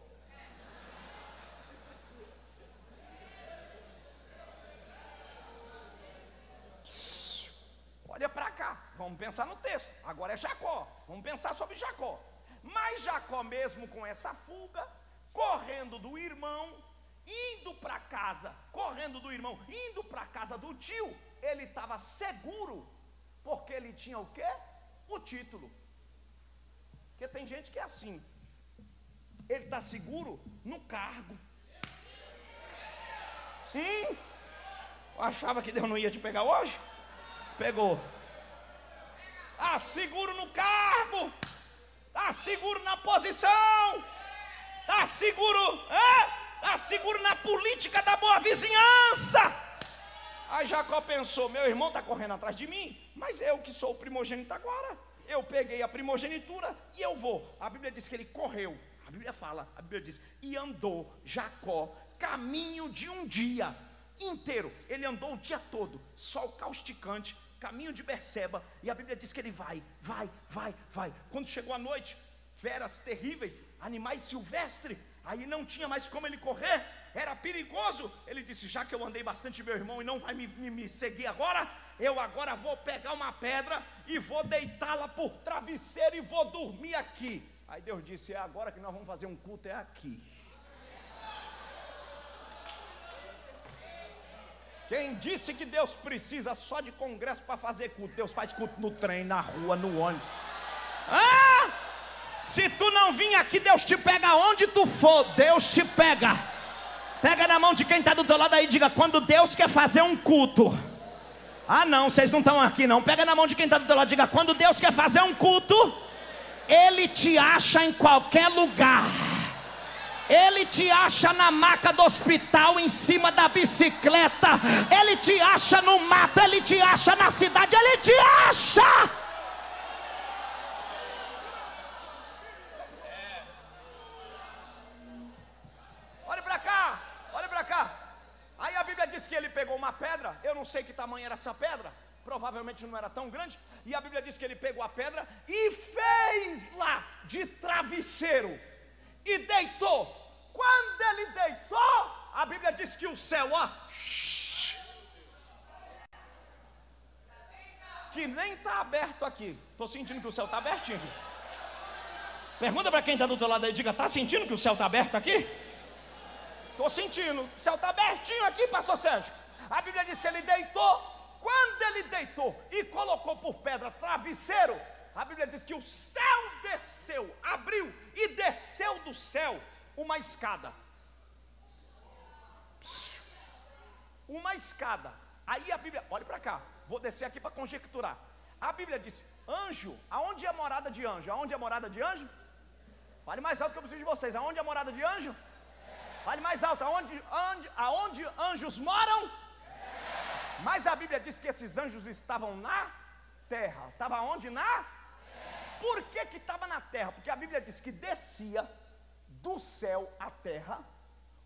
Olha para cá, vamos pensar no texto. Agora é Jacó, vamos pensar sobre Jacó. Mas Jacó, mesmo com essa fuga, correndo do irmão, indo para casa, correndo do irmão, indo para a casa do tio, ele estava seguro, porque ele tinha o quê? O título. Porque tem gente que é assim, ele está seguro no cargo. Achava que Deus não ia te pegar hoje? Pegou. Está seguro no cargo, está seguro na posição, está seguro, está seguro na política da boa vizinhança. Aí Jacó pensou, meu irmão está correndo atrás de mim, mas eu que sou o primogênito agora, eu peguei a primogenitura e eu vou. A Bíblia diz que ele correu, a Bíblia diz, e andou Jacó caminho de um dia inteiro. Ele andou o dia todo, sol causticante, caminho de Berseba, e a Bíblia diz que ele vai. Quando chegou a noite, feras terríveis, animais silvestres, aí não tinha mais como ele correr, era perigoso. Ele disse, já que eu andei bastante, meu irmão, e não vai me seguir agora, eu agora vou pegar uma pedra e vou deitá-la por travesseiro e vou dormir aqui. Aí Deus disse, é agora que nós vamos fazer um culto, é aqui. Quem disse que Deus precisa só de congresso para fazer culto? Deus faz culto no trem, na rua, no ônibus. Se tu não vir aqui, Deus te pega onde tu for. Deus te pega. Pega na mão de quem está do teu lado aí e diga, quando Deus quer fazer um culto. Não, vocês não estão aqui não. Pega na mão de quem está do teu lado e diga, quando Deus quer fazer um culto, Ele te acha em qualquer lugar. Ele te acha na maca do hospital, em cima da bicicleta. Ele te acha no mato, Ele te acha na cidade, Ele te acha. Olha para cá, olha para cá. Aí a Bíblia diz que ele pegou uma pedra. Eu não sei que tamanho era essa pedra, provavelmente não era tão grande. E a Bíblia diz que ele pegou a pedra e fez lá de travesseiro e deitou. Quando ele deitou, a Bíblia diz que o céu, que nem está aberto aqui. Estou sentindo que o céu está abertinho aqui. Pergunta para quem está do teu lado aí, diga, está sentindo que o céu está aberto aqui? Estou sentindo, o céu está abertinho aqui, pastor Sérgio. A Bíblia diz que ele deitou. Quando ele deitou e colocou por pedra travesseiro, a Bíblia diz que o céu desceu, abriu e desceu do céu uma escada. Uma escada. Aí a Bíblia, olha para cá, vou descer aqui para conjecturar. A Bíblia diz, anjo, aonde é a morada de anjo? Aonde é a morada de anjo? Fale mais alto que eu preciso de vocês. Aonde é a morada de anjo? Fale mais alto, aonde anjos moram? Mas a Bíblia diz que esses anjos estavam na terra. Estava onde? Na terra. Por que estava na terra? Porque a Bíblia diz que descia do céu à terra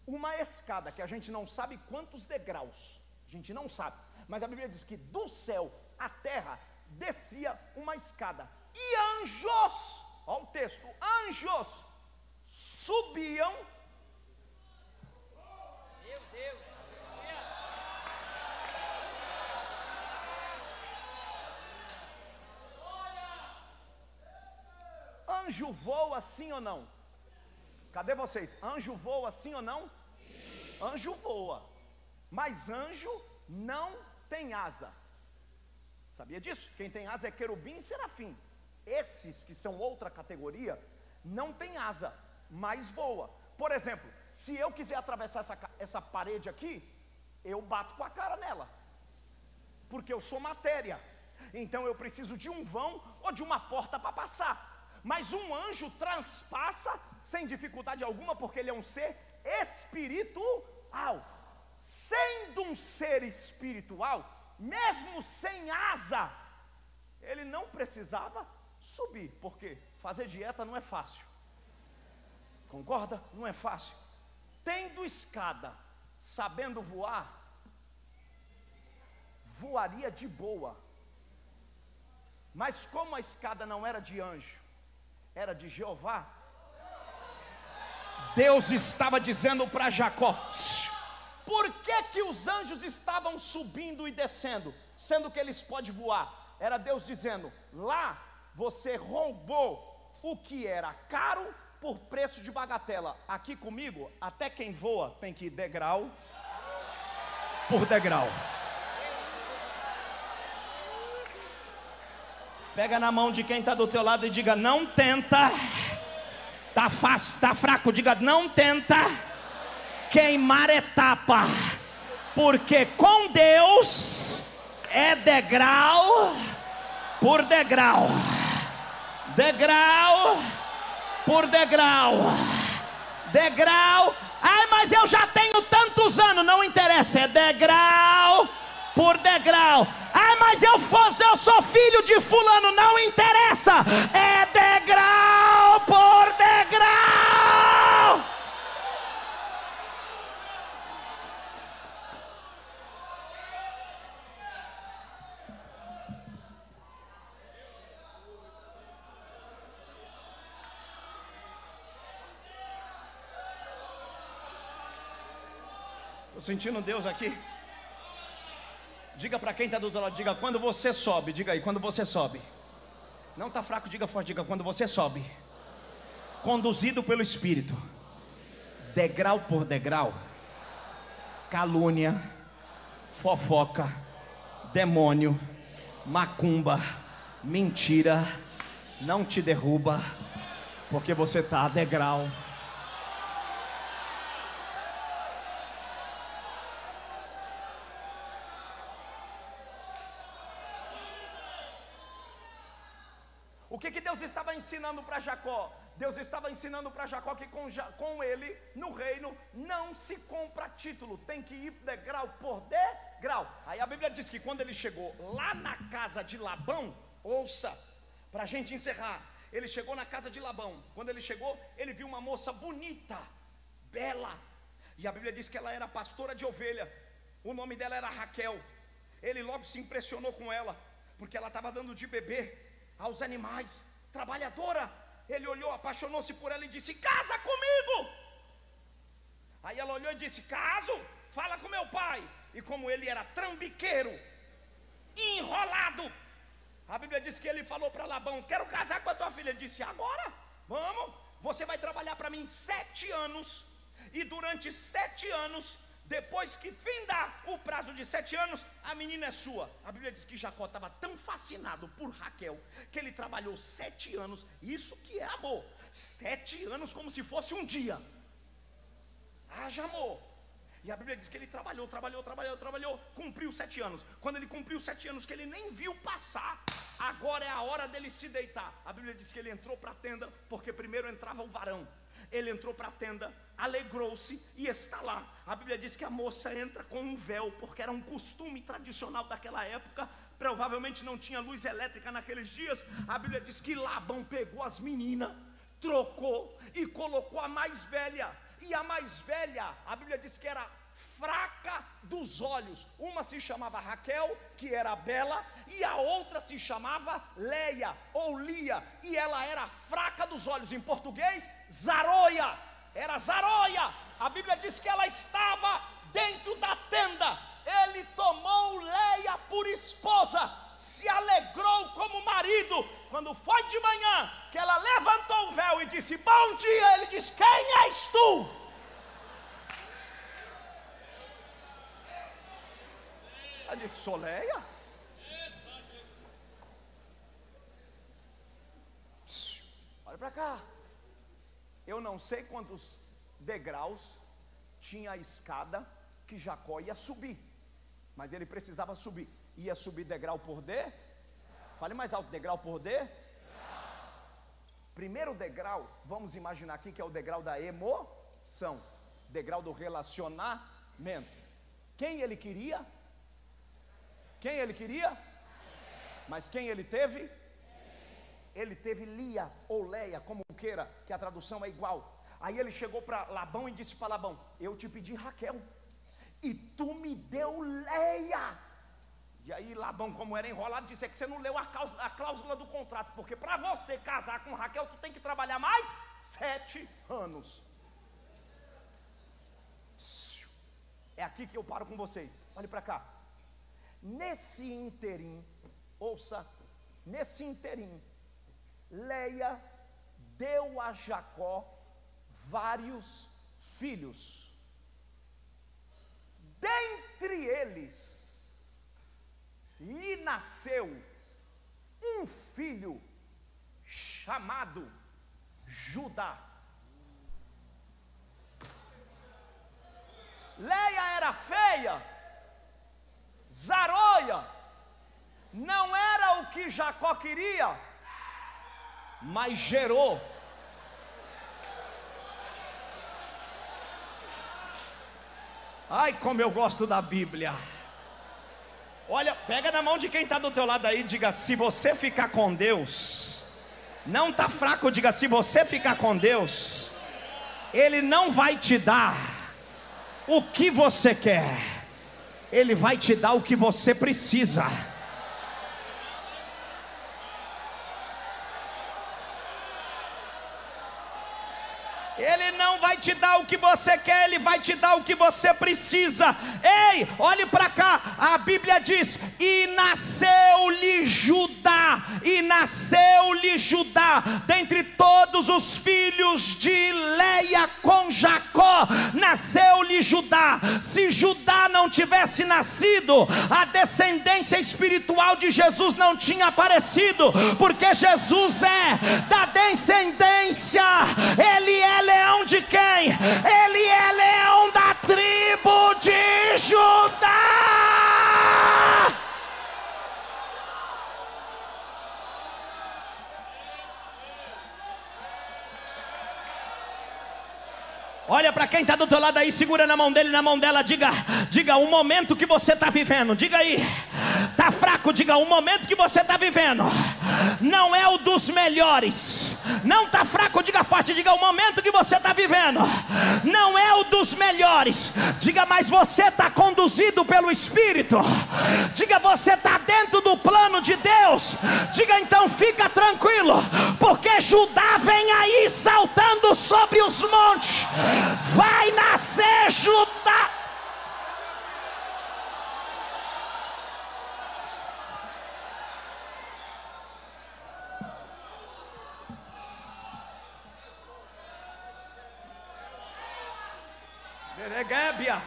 uma escada, que a gente não sabe quantos degraus, a gente não sabe, mas a Bíblia diz que do céu à terra descia uma escada, e anjos, olha o texto, anjos subiam. Meu Deus. Anjo voa sim ou não? Cadê vocês? Anjo voa sim ou não? Sim. Anjo voa, mas anjo não tem asa. Sabia disso? Quem tem asa é querubim e serafim. Esses que são outra categoria não tem asa, mas voa. Por exemplo, se eu quiser atravessar essa parede aqui, eu bato com a cara nela, porque eu sou matéria. Então eu preciso de um vão ou de uma porta para passar. Mas um anjo transpassa sem dificuldade alguma, porque ele é um ser espiritual. Sendo um ser espiritual, mesmo sem asa, ele não precisava subir. Por quê? Fazer dieta não é fácil. Concorda? Não é fácil. Tendo escada, sabendo voar, voaria de boa. Mas como a escada não era de anjo, era de Jeová, Deus estava dizendo para Jacó: por que os anjos estavam subindo e descendo, sendo que eles podem voar? Era Deus dizendo: lá você roubou o que era caro por preço de bagatela. Aqui comigo, até quem voa tem que ir degrau por degrau. Pega na mão de quem está do teu lado e diga: não tenta. Tá fácil, tá fraco, diga: não tenta queimar etapa, porque com Deus é degrau por degrau, degrau por degrau, degrau. Ai, mas eu já tenho tantos anos, não interessa, é degrau por degrau. Ah, mas eu sou filho de fulano, não interessa, é degrau por degrau. Estou sentindo Deus aqui. Diga para quem está do outro lado, diga: quando você sobe, diga aí, quando você sobe. Não está fraco, diga forte, diga: quando você sobe, conduzido pelo Espírito, degrau por degrau, calúnia, fofoca, demônio, macumba, mentira, não te derruba, porque você está a degrau. O que Deus estava ensinando para Jacó? Deus estava ensinando para Jacó que com ele, no reino, não se compra título, tem que ir degrau por degrau. Aí a Bíblia diz que quando ele chegou lá na casa de Labão, ouça, para a gente encerrar, ele chegou na casa de Labão. Quando ele chegou, ele viu uma moça bonita, bela, e a Bíblia diz que ela era pastora de ovelha, o nome dela era Raquel. Ele logo se impressionou com ela, porque ela estava dando de beber aos animais, trabalhadora. Ele olhou, apaixonou-se por ela e disse: casa comigo. Aí ela olhou e disse: caso, fala com meu pai. E como ele era trambiqueiro, enrolado, a Bíblia diz que ele falou para Labão: quero casar com a tua filha. Ele disse: agora, vamos, você vai trabalhar para mim 7 anos, e durante 7 anos, depois que findar o prazo de 7 anos, a menina é sua. A Bíblia diz que Jacó estava tão fascinado por Raquel, que ele trabalhou 7 anos, isso que é amor, 7 anos como se fosse um dia, haja amor. E a Bíblia diz que ele trabalhou, cumpriu 7 anos. Quando ele cumpriu 7 anos, que ele nem viu passar, agora é a hora dele se deitar. A Bíblia diz que ele entrou para a tenda, porque primeiro entrava o varão. Ele entrou para a tenda, alegrou-se e está lá. A Bíblia diz que a moça entra com um véu, porque era um costume tradicional daquela época. Provavelmente não tinha luz elétrica naqueles dias. A Bíblia diz que Labão pegou as meninas, trocou e colocou a mais velha. E a mais velha, a Bíblia diz que era fraca dos olhos. Uma se chamava Raquel, que era bela, e a outra se chamava Leia ou Lia, e ela era fraca dos olhos. Em português, zaroia, era zaroia. A Bíblia diz que ela estava dentro da tenda. Ele tomou Leia por esposa, se alegrou como marido. Quando foi de manhã, que ela levantou o véu e disse: bom dia, ele disse: quem és tu? Ela disse: sou Leia. Olha para cá. Eu não sei quantos degraus tinha a escada que Jacó ia subir, mas ele precisava subir. Ia subir degrau por degrau. Fale mais alto: degrau por degrau. Primeiro degrau, vamos imaginar aqui que é o degrau da emoção, degrau do relacionamento. Quem ele queria? Quem ele queria? Mas quem ele teve? Ele teve Lia ou Leia, como queira, que a tradução é igual. Aí ele chegou para Labão e disse para Labão: eu te pedi Raquel, e tu me deu Leia. E aí Labão, como era enrolado, disse: é que você não leu a cláusula do contrato, porque para você casar com Raquel, tu tem que trabalhar mais 7 anos. É aqui que eu paro com vocês. Olhe para cá. Nesse interim, ouça, nesse interim, Leia deu a Jacó vários filhos. Dentre eles, lhe nasceu um filho chamado Judá. Leia era feia, zaroia, não era o que Jacó queria, mas gerou. Ai, como eu gosto da Bíblia. Olha, pega na mão de quem está do teu lado aí e diga: se você ficar com Deus, não está fraco, diga: se você ficar com Deus, Ele não vai te dar o que você quer, Ele vai te dar o que você precisa. Ele não vai te dar o que você quer, Ele vai te dar o que você precisa. Ei, olhe para cá, a Bíblia diz: e nasceu-lhe Judá, e nasceu-lhe Judá, dentre todos os filhos de Leia com Jacó, nasceu-lhe Judá. Se Judá não tivesse nascido, a descendência espiritual de Jesus não tinha aparecido, porque Jesus é da descendência, Ele é leão de quem? Ele é leão da tribo de Judá. Olha para quem está do teu lado aí, segura na mão dele, na mão dela, diga o momento que você está vivendo. Diga aí, está fraco, diga: o momento que você está vivendo não é o dos melhores. Não está fraco, diga forte, diga: o momento que você está vivendo não é o dos melhores. Diga: mas você está conduzido pelo Espírito. Diga: você está dentro do plano de Deus. Diga: então fica tranquilo, porque Judá vem aí saltando sobre os montes. Vai nascer Judá. Beregébia,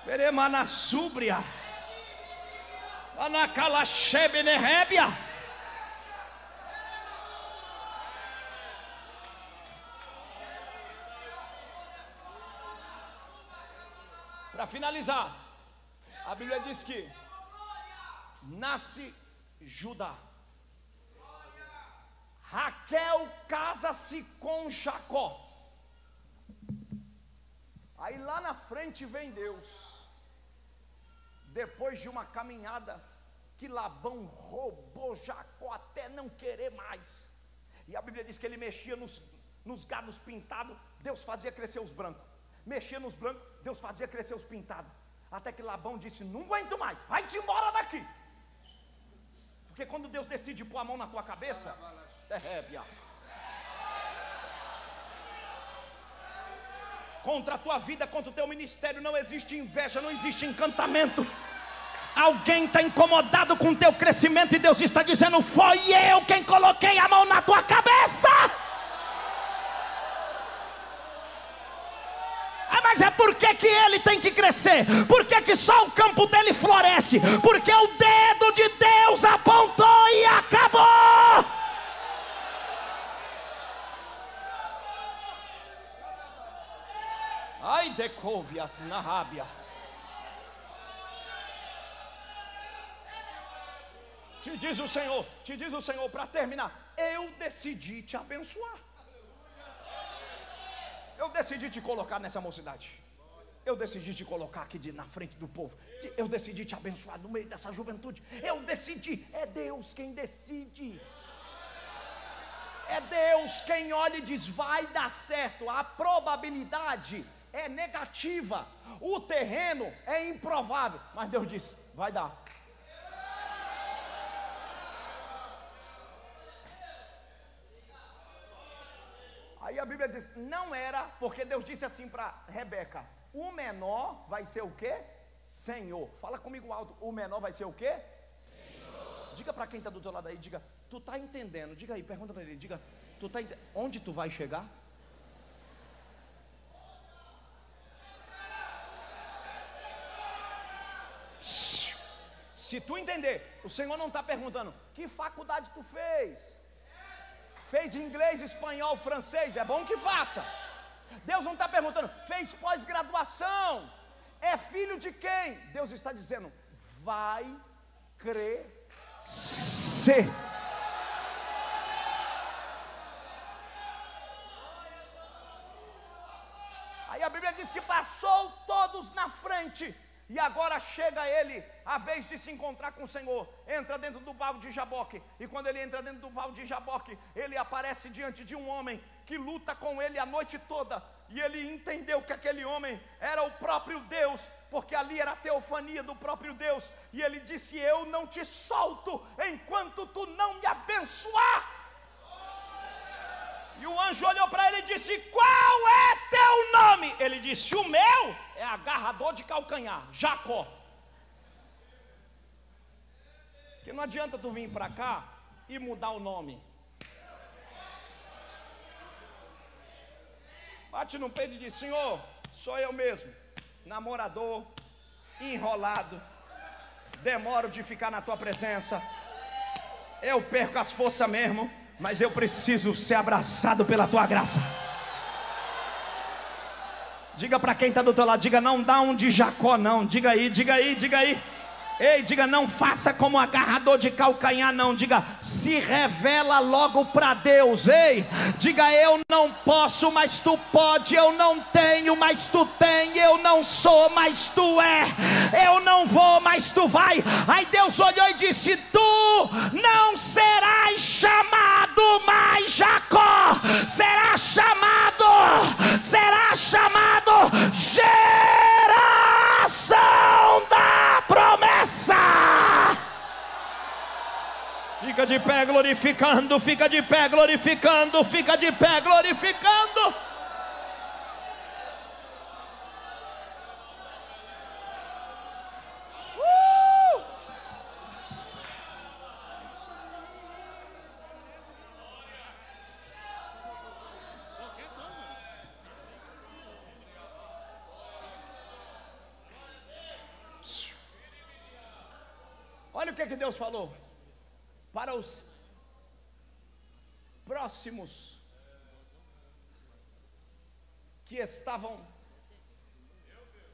Beremanassúbria, Anacalachebenerébia. Para finalizar, a Bíblia diz que nasce Judá. Raquel casa-se com Jacó. Aí lá na frente vem Deus, depois de uma caminhada que Labão roubou Jacó até não querer mais. E a Bíblia diz que ele mexia nos gados pintados, Deus fazia crescer os brancos. Mexia nos brancos, Deus fazia crescer os pintados. Até que Labão disse: não aguento mais, vai-te embora daqui. Porque quando Deus decide pôr a mão na tua cabeça, contra a tua vida, contra o teu ministério, não existe inveja, não existe encantamento. Alguém está incomodado com o teu crescimento e Deus está dizendo: foi eu quem coloquei a mão na tua cabeça. Mas é porque que ele tem que crescer? Porque que só o campo dele floresce? Porque o dedo de Deus apontou e acabou. Ai, decouve-as na rábia. Te diz o Senhor, para terminar: eu decidi te abençoar. Eu decidi te colocar nessa mocidade. Eu decidi te colocar aqui na frente do povo. Eu decidi te abençoar no meio dessa juventude. Eu decidi. É Deus quem decide. É Deus quem olha e diz: vai dar certo. A probabilidade é negativa. O terreno é improvável. Mas Deus diz: vai dar. Aí a Bíblia diz, não era, porque Deus disse assim para Rebeca, o menor vai ser o quê? Senhor. Fala comigo alto, o menor vai ser o quê? Senhor. Diga para quem está do teu lado aí, diga, tu está entendendo? Diga aí, pergunta para ele, diga, tu tá onde tu vai chegar? Se tu entender, o Senhor não está perguntando, que faculdade tu fez? Fez inglês, espanhol, francês, é bom que faça. Deus não está perguntando, fez pós-graduação, é filho de quem? Deus está dizendo, vai crescer. Aí a Bíblia diz que passou todos na frente. E agora chega ele, a vez de se encontrar com o Senhor. Entra dentro do val de Jaboque. E quando ele entra dentro do val de Jaboque, ele aparece diante de um homem que luta com ele a noite toda. E ele entendeu que aquele homem era o próprio Deus, porque ali era a teofania do próprio Deus. E ele disse, eu não te solto enquanto tu não me abençoar. E o anjo olhou para ele e disse, qual é teu nome? Ele disse, o meu é agarrador de calcanhar, Jacó. Que não adianta tu vir para cá e mudar o nome. Bate no peito e diz, Senhor, sou eu mesmo, namorador, enrolado, demoro de ficar na tua presença, eu perco as forças mesmo, mas eu preciso ser abraçado pela tua graça. Diga para quem está do teu lado, diga, não dá um de Jacó não, diga aí, diga aí, diga aí. Ei, diga, não faça como agarrador de calcanhar não, diga, se revela logo para Deus. Ei, diga, eu não posso, mas tu pode, eu não tenho, mas tu tem, eu não sou, mas tu é, eu não vou, mas tu vai. Aí Deus olhou e disse, tu não serás chamado mais Jacó, serás chamado geração da promessa. Fica de pé glorificando, fica de pé glorificando, fica de pé glorificando. Olha o que Deus falou para os próximos que estavam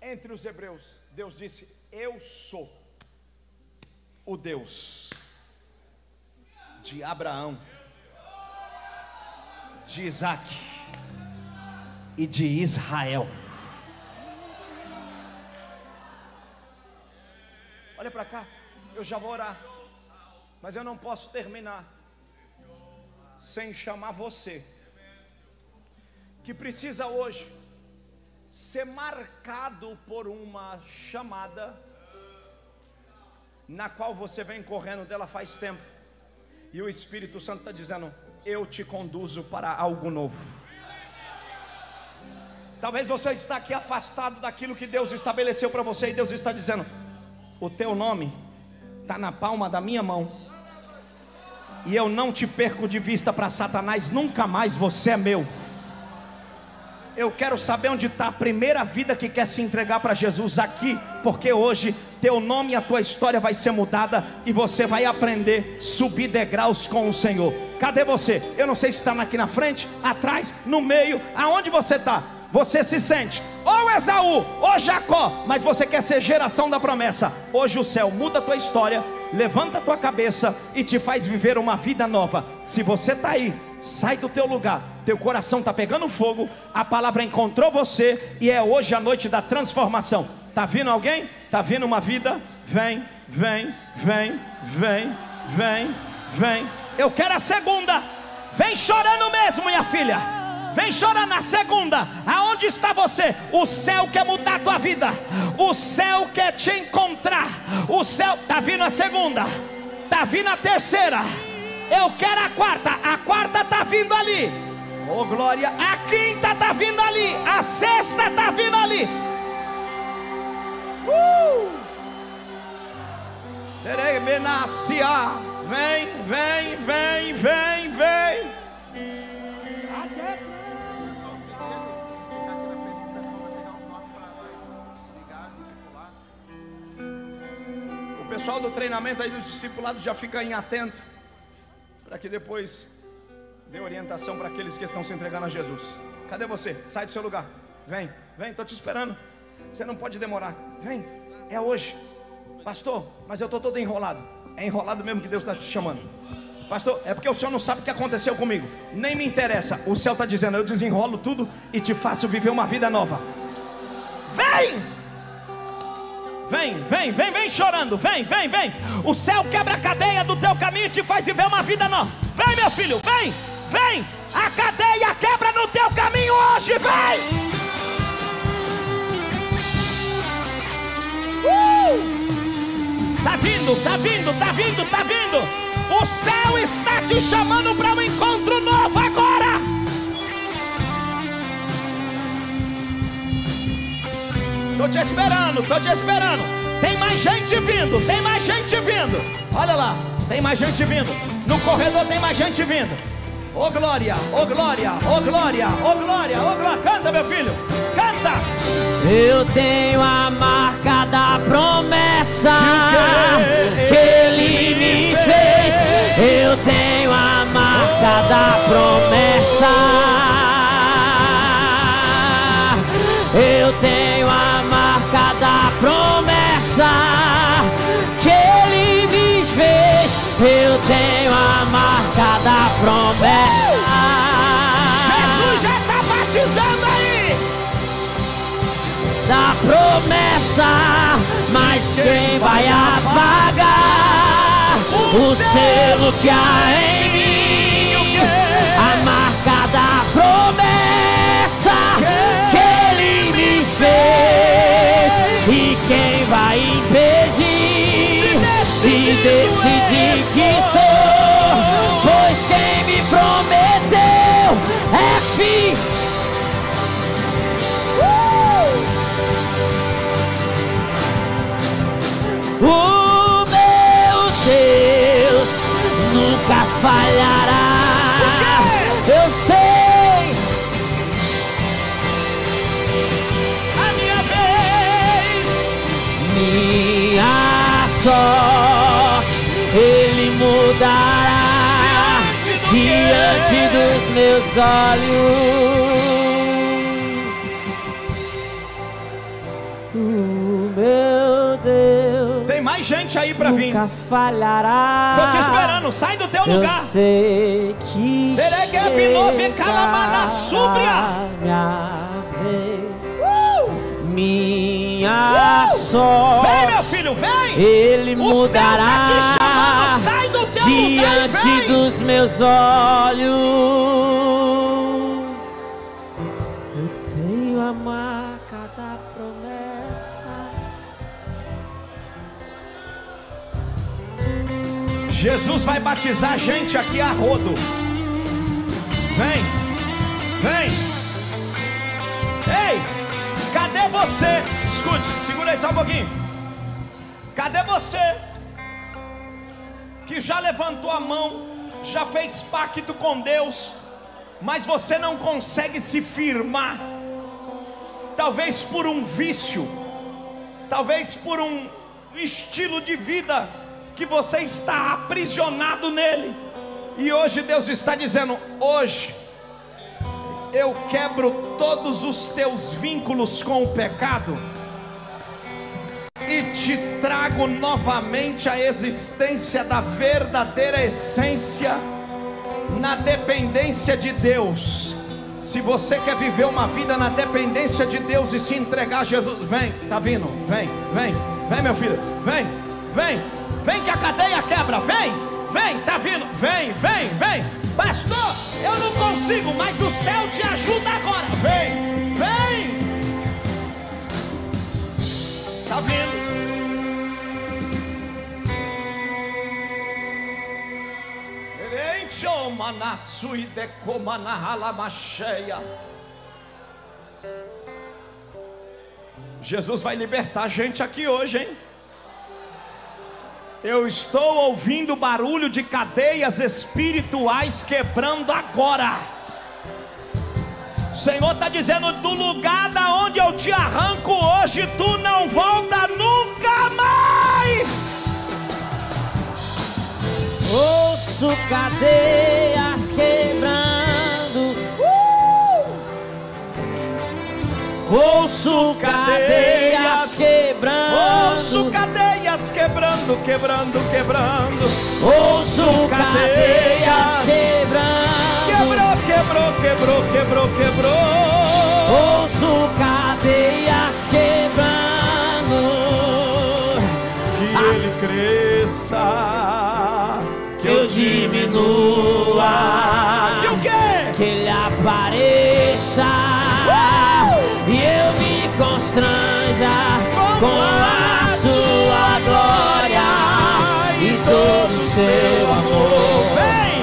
entre os hebreus. Deus disse, eu sou o Deus de Abraão, de Isaac e de Israel. Olha para cá. Eu já vou orar, mas eu não posso terminar sem chamar você, que precisa hoje ser marcado por uma chamada, na qual você vem correndo dela faz tempo, e o Espírito Santo está dizendo, eu te conduzo para algo novo. Talvez você está aqui afastado daquilo que Deus estabeleceu para você, e Deus está dizendo, o teu nome está na palma da minha mão, e eu não te perco de vista para Satanás, nunca mais você é meu. Eu quero saber onde está a primeira vida que quer se entregar para Jesus aqui, porque hoje teu nome e a tua história vai ser mudada, e você vai aprender a subir degraus com o Senhor. Cadê você? Eu não sei se está aqui na frente, atrás, no meio, aonde você está? Você se sente ou Esaú ou Jacó, mas você quer ser geração da promessa. Hoje o céu muda a tua história, levanta a tua cabeça e te faz viver uma vida nova. Se você está aí, sai do teu lugar, teu coração está pegando fogo, a palavra encontrou você, e é hoje a noite da transformação. Está vindo alguém? Está vindo uma vida? Vem, vem, vem, vem, vem, vem. Eu quero a segunda. Vem chorando mesmo, minha filha. Vem chorar na segunda. Aonde está você? O céu quer mudar a tua vida. O céu quer te encontrar. O céu, está vindo a segunda, está vindo a terceira. Eu quero a quarta está vindo ali. Oh glória, a quinta está vindo ali, a sexta está vindo ali. Vem, vem, vem, vem, vem. Até o pessoal do treinamento aí do discipulado já fica em atento, para que depois dê orientação para aqueles que estão se entregando a Jesus. Cadê você? Sai do seu lugar. Vem, vem, estou te esperando. Você não pode demorar. Vem, é hoje. Pastor, mas eu estou todo enrolado. É enrolado mesmo que Deus está te chamando. Pastor, é porque o senhor não sabe o que aconteceu comigo. Nem me interessa. O céu está dizendo, eu desenrolo tudo e te faço viver uma vida nova. Vem! Vem, vem, vem, vem chorando. Vem, vem, vem. O céu quebra a cadeia do teu caminho e te faz viver uma vida nova. Vem, meu filho, vem, vem. A cadeia quebra no teu caminho hoje, vem. Tá vindo, tá vindo, tá vindo, tá vindo. O céu está te chamando para um encontro novo agora. Tô te esperando, tô te esperando. Tem mais gente vindo, tem mais gente vindo. Olha lá, tem mais gente vindo. No corredor tem mais gente vindo. Ô glória, ô glória, ô glória, ô glória, ô glória. Canta, meu filho, canta. Eu tenho a marca da promessa que Ele me fez. Eu tenho a marca da promessa. Eu tenho a marca da promessa que Ele me fez. Eu tenho a marca da promessa. Jesus já está batizando aí. Da promessa, mas quem vai apagar o selo que há em mim? A marca da promessa que Ele me fez. E quem vai impedir se decidir que sou? Pois quem me prometeu é fiel. O meu Deus nunca falhará. Eu sei. A minha vez, minha sorte Ele mudará diante dos meus olhos. O meu Deus tem mais gente aí pra vir. nunca falhará. Tô te esperando, sai do teu Eu lugar. sei que chega minha vez. Minha sorte. Vem, meu filho, vem. Ele O céu mudará tá te chamando, sai do teu diante lugar e vem. dos meus olhos. Eu tenho a marca da promessa. Jesus vai batizar gente aqui a rodo. Vem, vem. Ei, cadê você? Escute, segura aí só um pouquinho. Cadê você que já levantou a mão, já fez pacto com Deus, mas você não consegue se firmar? Talvez por um vício, talvez por um estilo de vida que você está aprisionado nele. E hoje Deus está dizendo: hoje eu quebro todos os teus vínculos com o pecado e te trago novamente a existência da verdadeira essência na dependência de Deus. Se você quer viver uma vida na dependência de Deus e se entregar a Jesus, vem, tá vindo, vem, vem, vem, meu filho, vem, vem, vem que a cadeia quebra, vem, vem, tá vindo, vem, vem, vem. Pastor, eu não consigo, mas o céu te ajuda agora, vem, vem. Tá vindo. Romanaçu e decomanahalamacheia. Jesus vai libertar a gente aqui hoje, hein? Eu estou ouvindo barulho de cadeias espirituais quebrando agora. O Senhor está dizendo: do lugar da onde eu te arranco hoje, tu não volta nunca mais. Ouço cadeias quebrando. Ouço cadeias quebrando. Ouço cadeias quebrando, quebrando, quebrando. Ouço cadeias quebrando. Quebrou, quebrou, quebrou, quebrou, quebrou. Ouço cadeias quebrando. Que ele cresça, que eu diminua. Que o quê? Que ele apareça. E eu me constranja com a sua glória e todo o seu amor. Vem!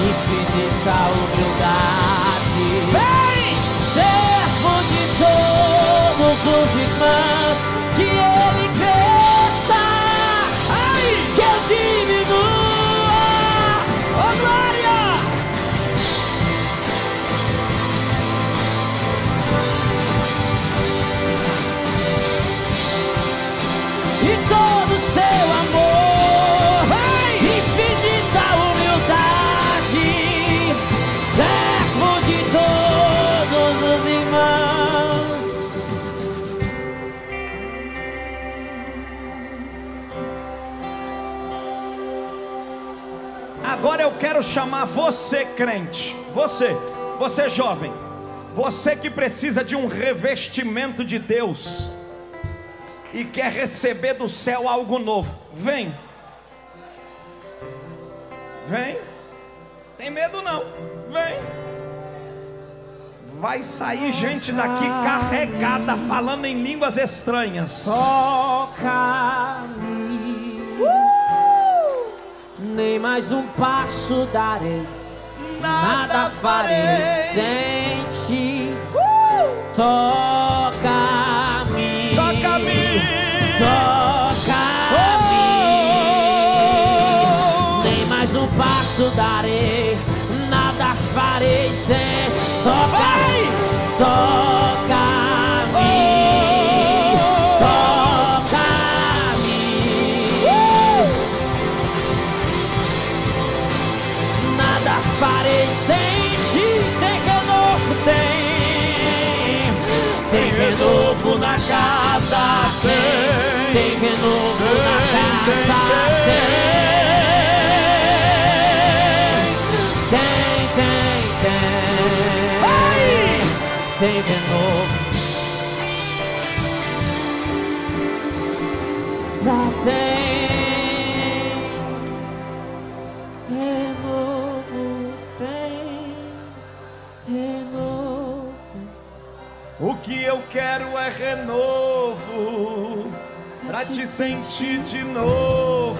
Infinita humildade. Vem! Servo de todos os irmãos, que ele cresça, que eu diminua. Oh, glória! E todo o seu amor, infinita humildade, servo de todos os irmãos. Agora eu quero chamar você, crente, você jovem, você que precisa de um revestimento de Deus e quer receber do céu algo novo. Vem, vem, tem medo não, vem. Vai sair gente daqui carregada, falando em línguas estranhas. Toca-me, nem mais um passo darei, nada farei sem ti. Toca-me, Toca-me, toca-me, nem mais um passo darei, nada farei sem. Toca-me, toca-me, toca-me, nada farei sem ti. Tem renovo, tem renovo na casa, tem renovo na casa, tem renovo, já tem renovo, tem renovo. o que eu quero é renovo, pra te sentir de novo,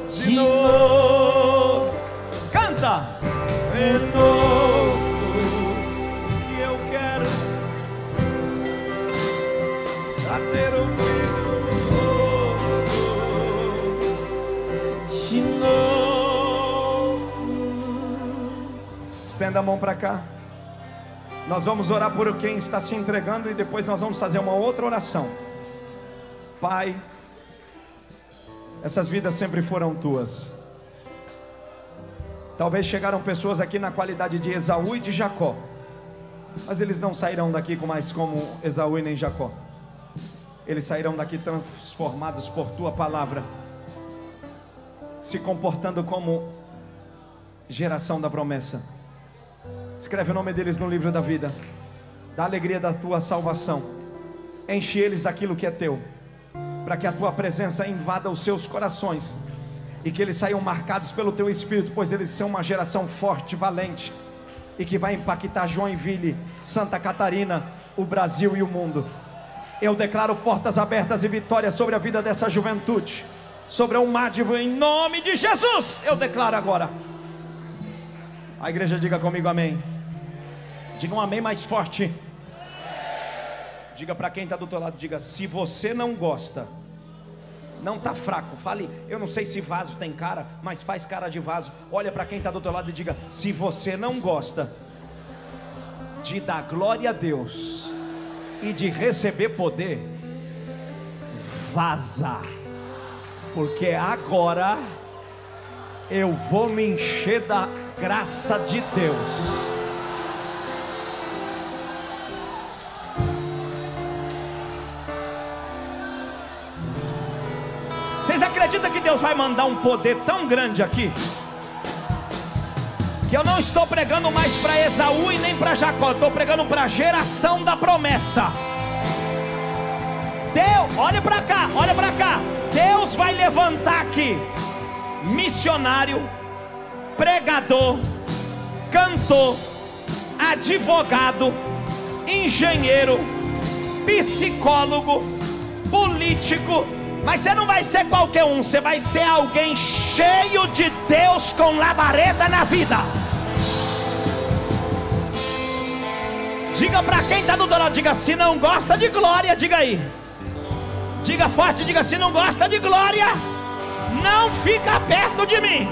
de novo. Canta! Renovo, que eu quero, pra ter um brilho novo, De novo. Estenda a mão para cá. Nós vamos orar por quem está se entregando e depois nós vamos fazer uma outra oração. Pai, essas vidas sempre foram tuas. Talvez chegaram pessoas aqui na qualidade de Esaú e de Jacó, mas eles não sairão daqui mais como Esaú e nem Jacó. Eles sairão daqui transformados por tua palavra, se comportando como geração da promessa. Escreve o nome deles no livro da vida, da alegria da tua salvação. Enche eles daquilo que é teu, para que a tua presença invada os seus corações e que eles saiam marcados pelo teu Espírito, pois eles são uma geração forte, valente, e que vai impactar Joinville, Santa Catarina, o Brasil e o mundo. Eu declaro portas abertas e vitória sobre a vida dessa juventude. sobre o mar de em nome de Jesus. Eu declaro agora. A igreja diga comigo amém. Diga um amém mais forte. Diga para quem está do outro lado, diga: se você não gosta, não está fraco, fale, eu não sei se vaso tem cara, mas faz cara de vaso. Olha para quem está do outro lado e diga: se você não gosta de dar glória a Deus e de receber poder, vaza, porque agora eu vou me encher da graça de Deus. Vocês acreditam que Deus vai mandar um poder tão grande aqui? Que eu não estou pregando mais para Esaú e nem para Jacó, estou pregando para a geração da promessa. Deus, olha para cá, olha para cá. Deus vai levantar aqui missionário, pregador, cantor, advogado, engenheiro, psicólogo, político. Mas você não vai ser qualquer um, você vai ser alguém cheio de Deus, com labareda na vida. Diga para quem está do outro lado, diga: se não gosta de glória, diga aí. Diga forte, diga: se não gosta de glória, não fica perto de mim,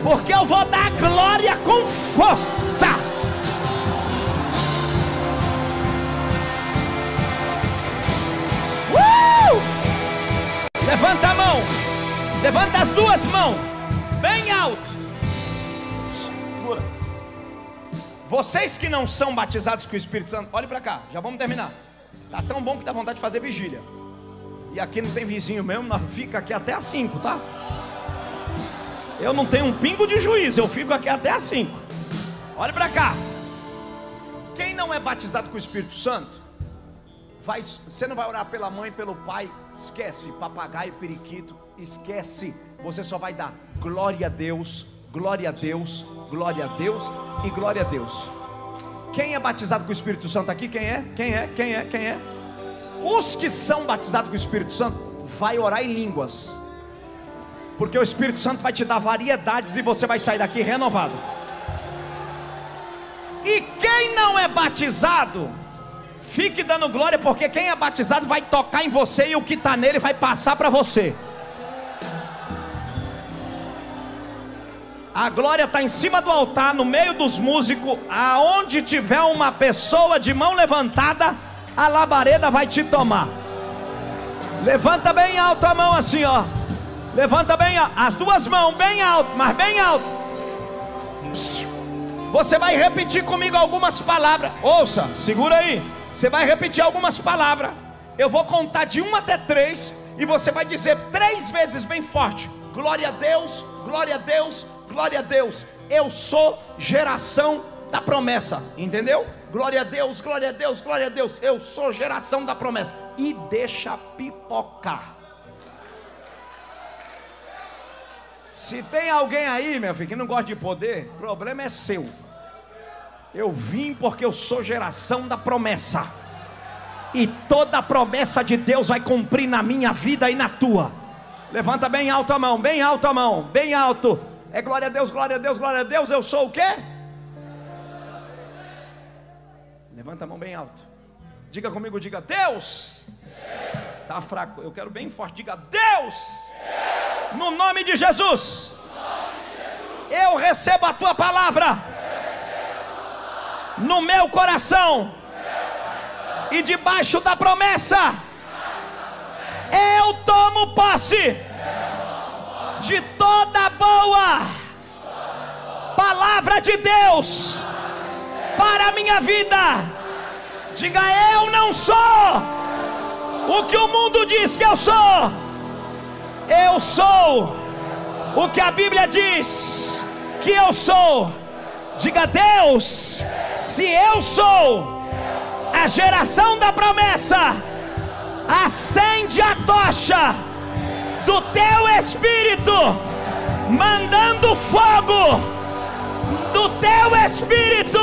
porque eu vou dar glória com força. Levanta a mão, levanta as duas mãos, bem alto. Segura. Vocês que não são batizados com o Espírito Santo, olhe para cá, já vamos terminar. Tá tão bom que dá vontade de fazer vigília. E aqui não tem vizinho mesmo, nós fica aqui até às 5, tá? Eu não tenho um pingo de juízo, eu fico aqui até às 5. Olhe para cá. Quem não é batizado com o Espírito Santo, você não vai orar pela mãe, pelo pai. Esquece papagaio, periquito, esquece. Você só vai dar glória a Deus, glória a Deus, glória a Deus e glória a Deus. Quem é batizado com o Espírito Santo aqui? Quem é? Quem é? Quem é? Quem é? Os que são batizados com o Espírito Santo vai orar em línguas, porque o Espírito Santo vai te dar variedades e você vai sair daqui renovado. E quem não é batizado, fique dando glória, porque quem é batizado vai tocar em você e o que está nele vai passar para você. A glória está em cima do altar, no meio dos músicos. Aonde tiver uma pessoa de mão levantada, a labareda vai te tomar. Levanta bem alto a mão assim, ó. Levanta bem alto, as duas mãos bem alto, mas bem alto. Você vai repetir comigo algumas palavras. Ouça, segura aí. Você vai repetir algumas palavras. Eu vou contar de 1 até 3 e você vai dizer 3 vezes bem forte: glória a Deus, glória a Deus, glória a Deus. Eu sou geração da promessa. Entendeu? Glória a Deus, glória a Deus, glória a Deus. Eu sou geração da promessa. E deixa pipocar. Se tem alguém aí, meu filho, que não gosta de poder, o problema é seu. Eu vim porque eu sou geração da promessa, e toda a promessa de Deus vai cumprir na minha vida e na tua. Levanta bem alto a mão, bem alto a mão, bem alto. É glória a Deus, glória a Deus, glória a Deus. Eu sou o quê? Levanta a mão bem alto. Diga comigo, diga: Deus. Tá fraco, eu quero bem forte. Diga: Deus. No nome de Jesus, eu recebo a tua palavra no meu coração, e debaixo da promessa eu tomo posse de toda boa palavra de Deus para a minha vida. Diga: eu não sou o que o mundo diz que eu sou. Eu sou o que a Bíblia diz que eu sou. Diga: Deus, se eu sou a geração da promessa, acende a tocha do teu Espírito, mandando fogo do teu Espírito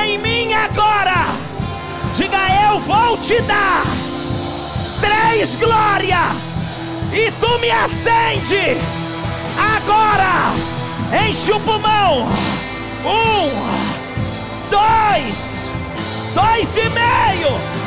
em mim agora. Diga: eu vou te dar 3 glórias, e tu me acende. Agora, enche o pulmão. 1, 2, 2,5.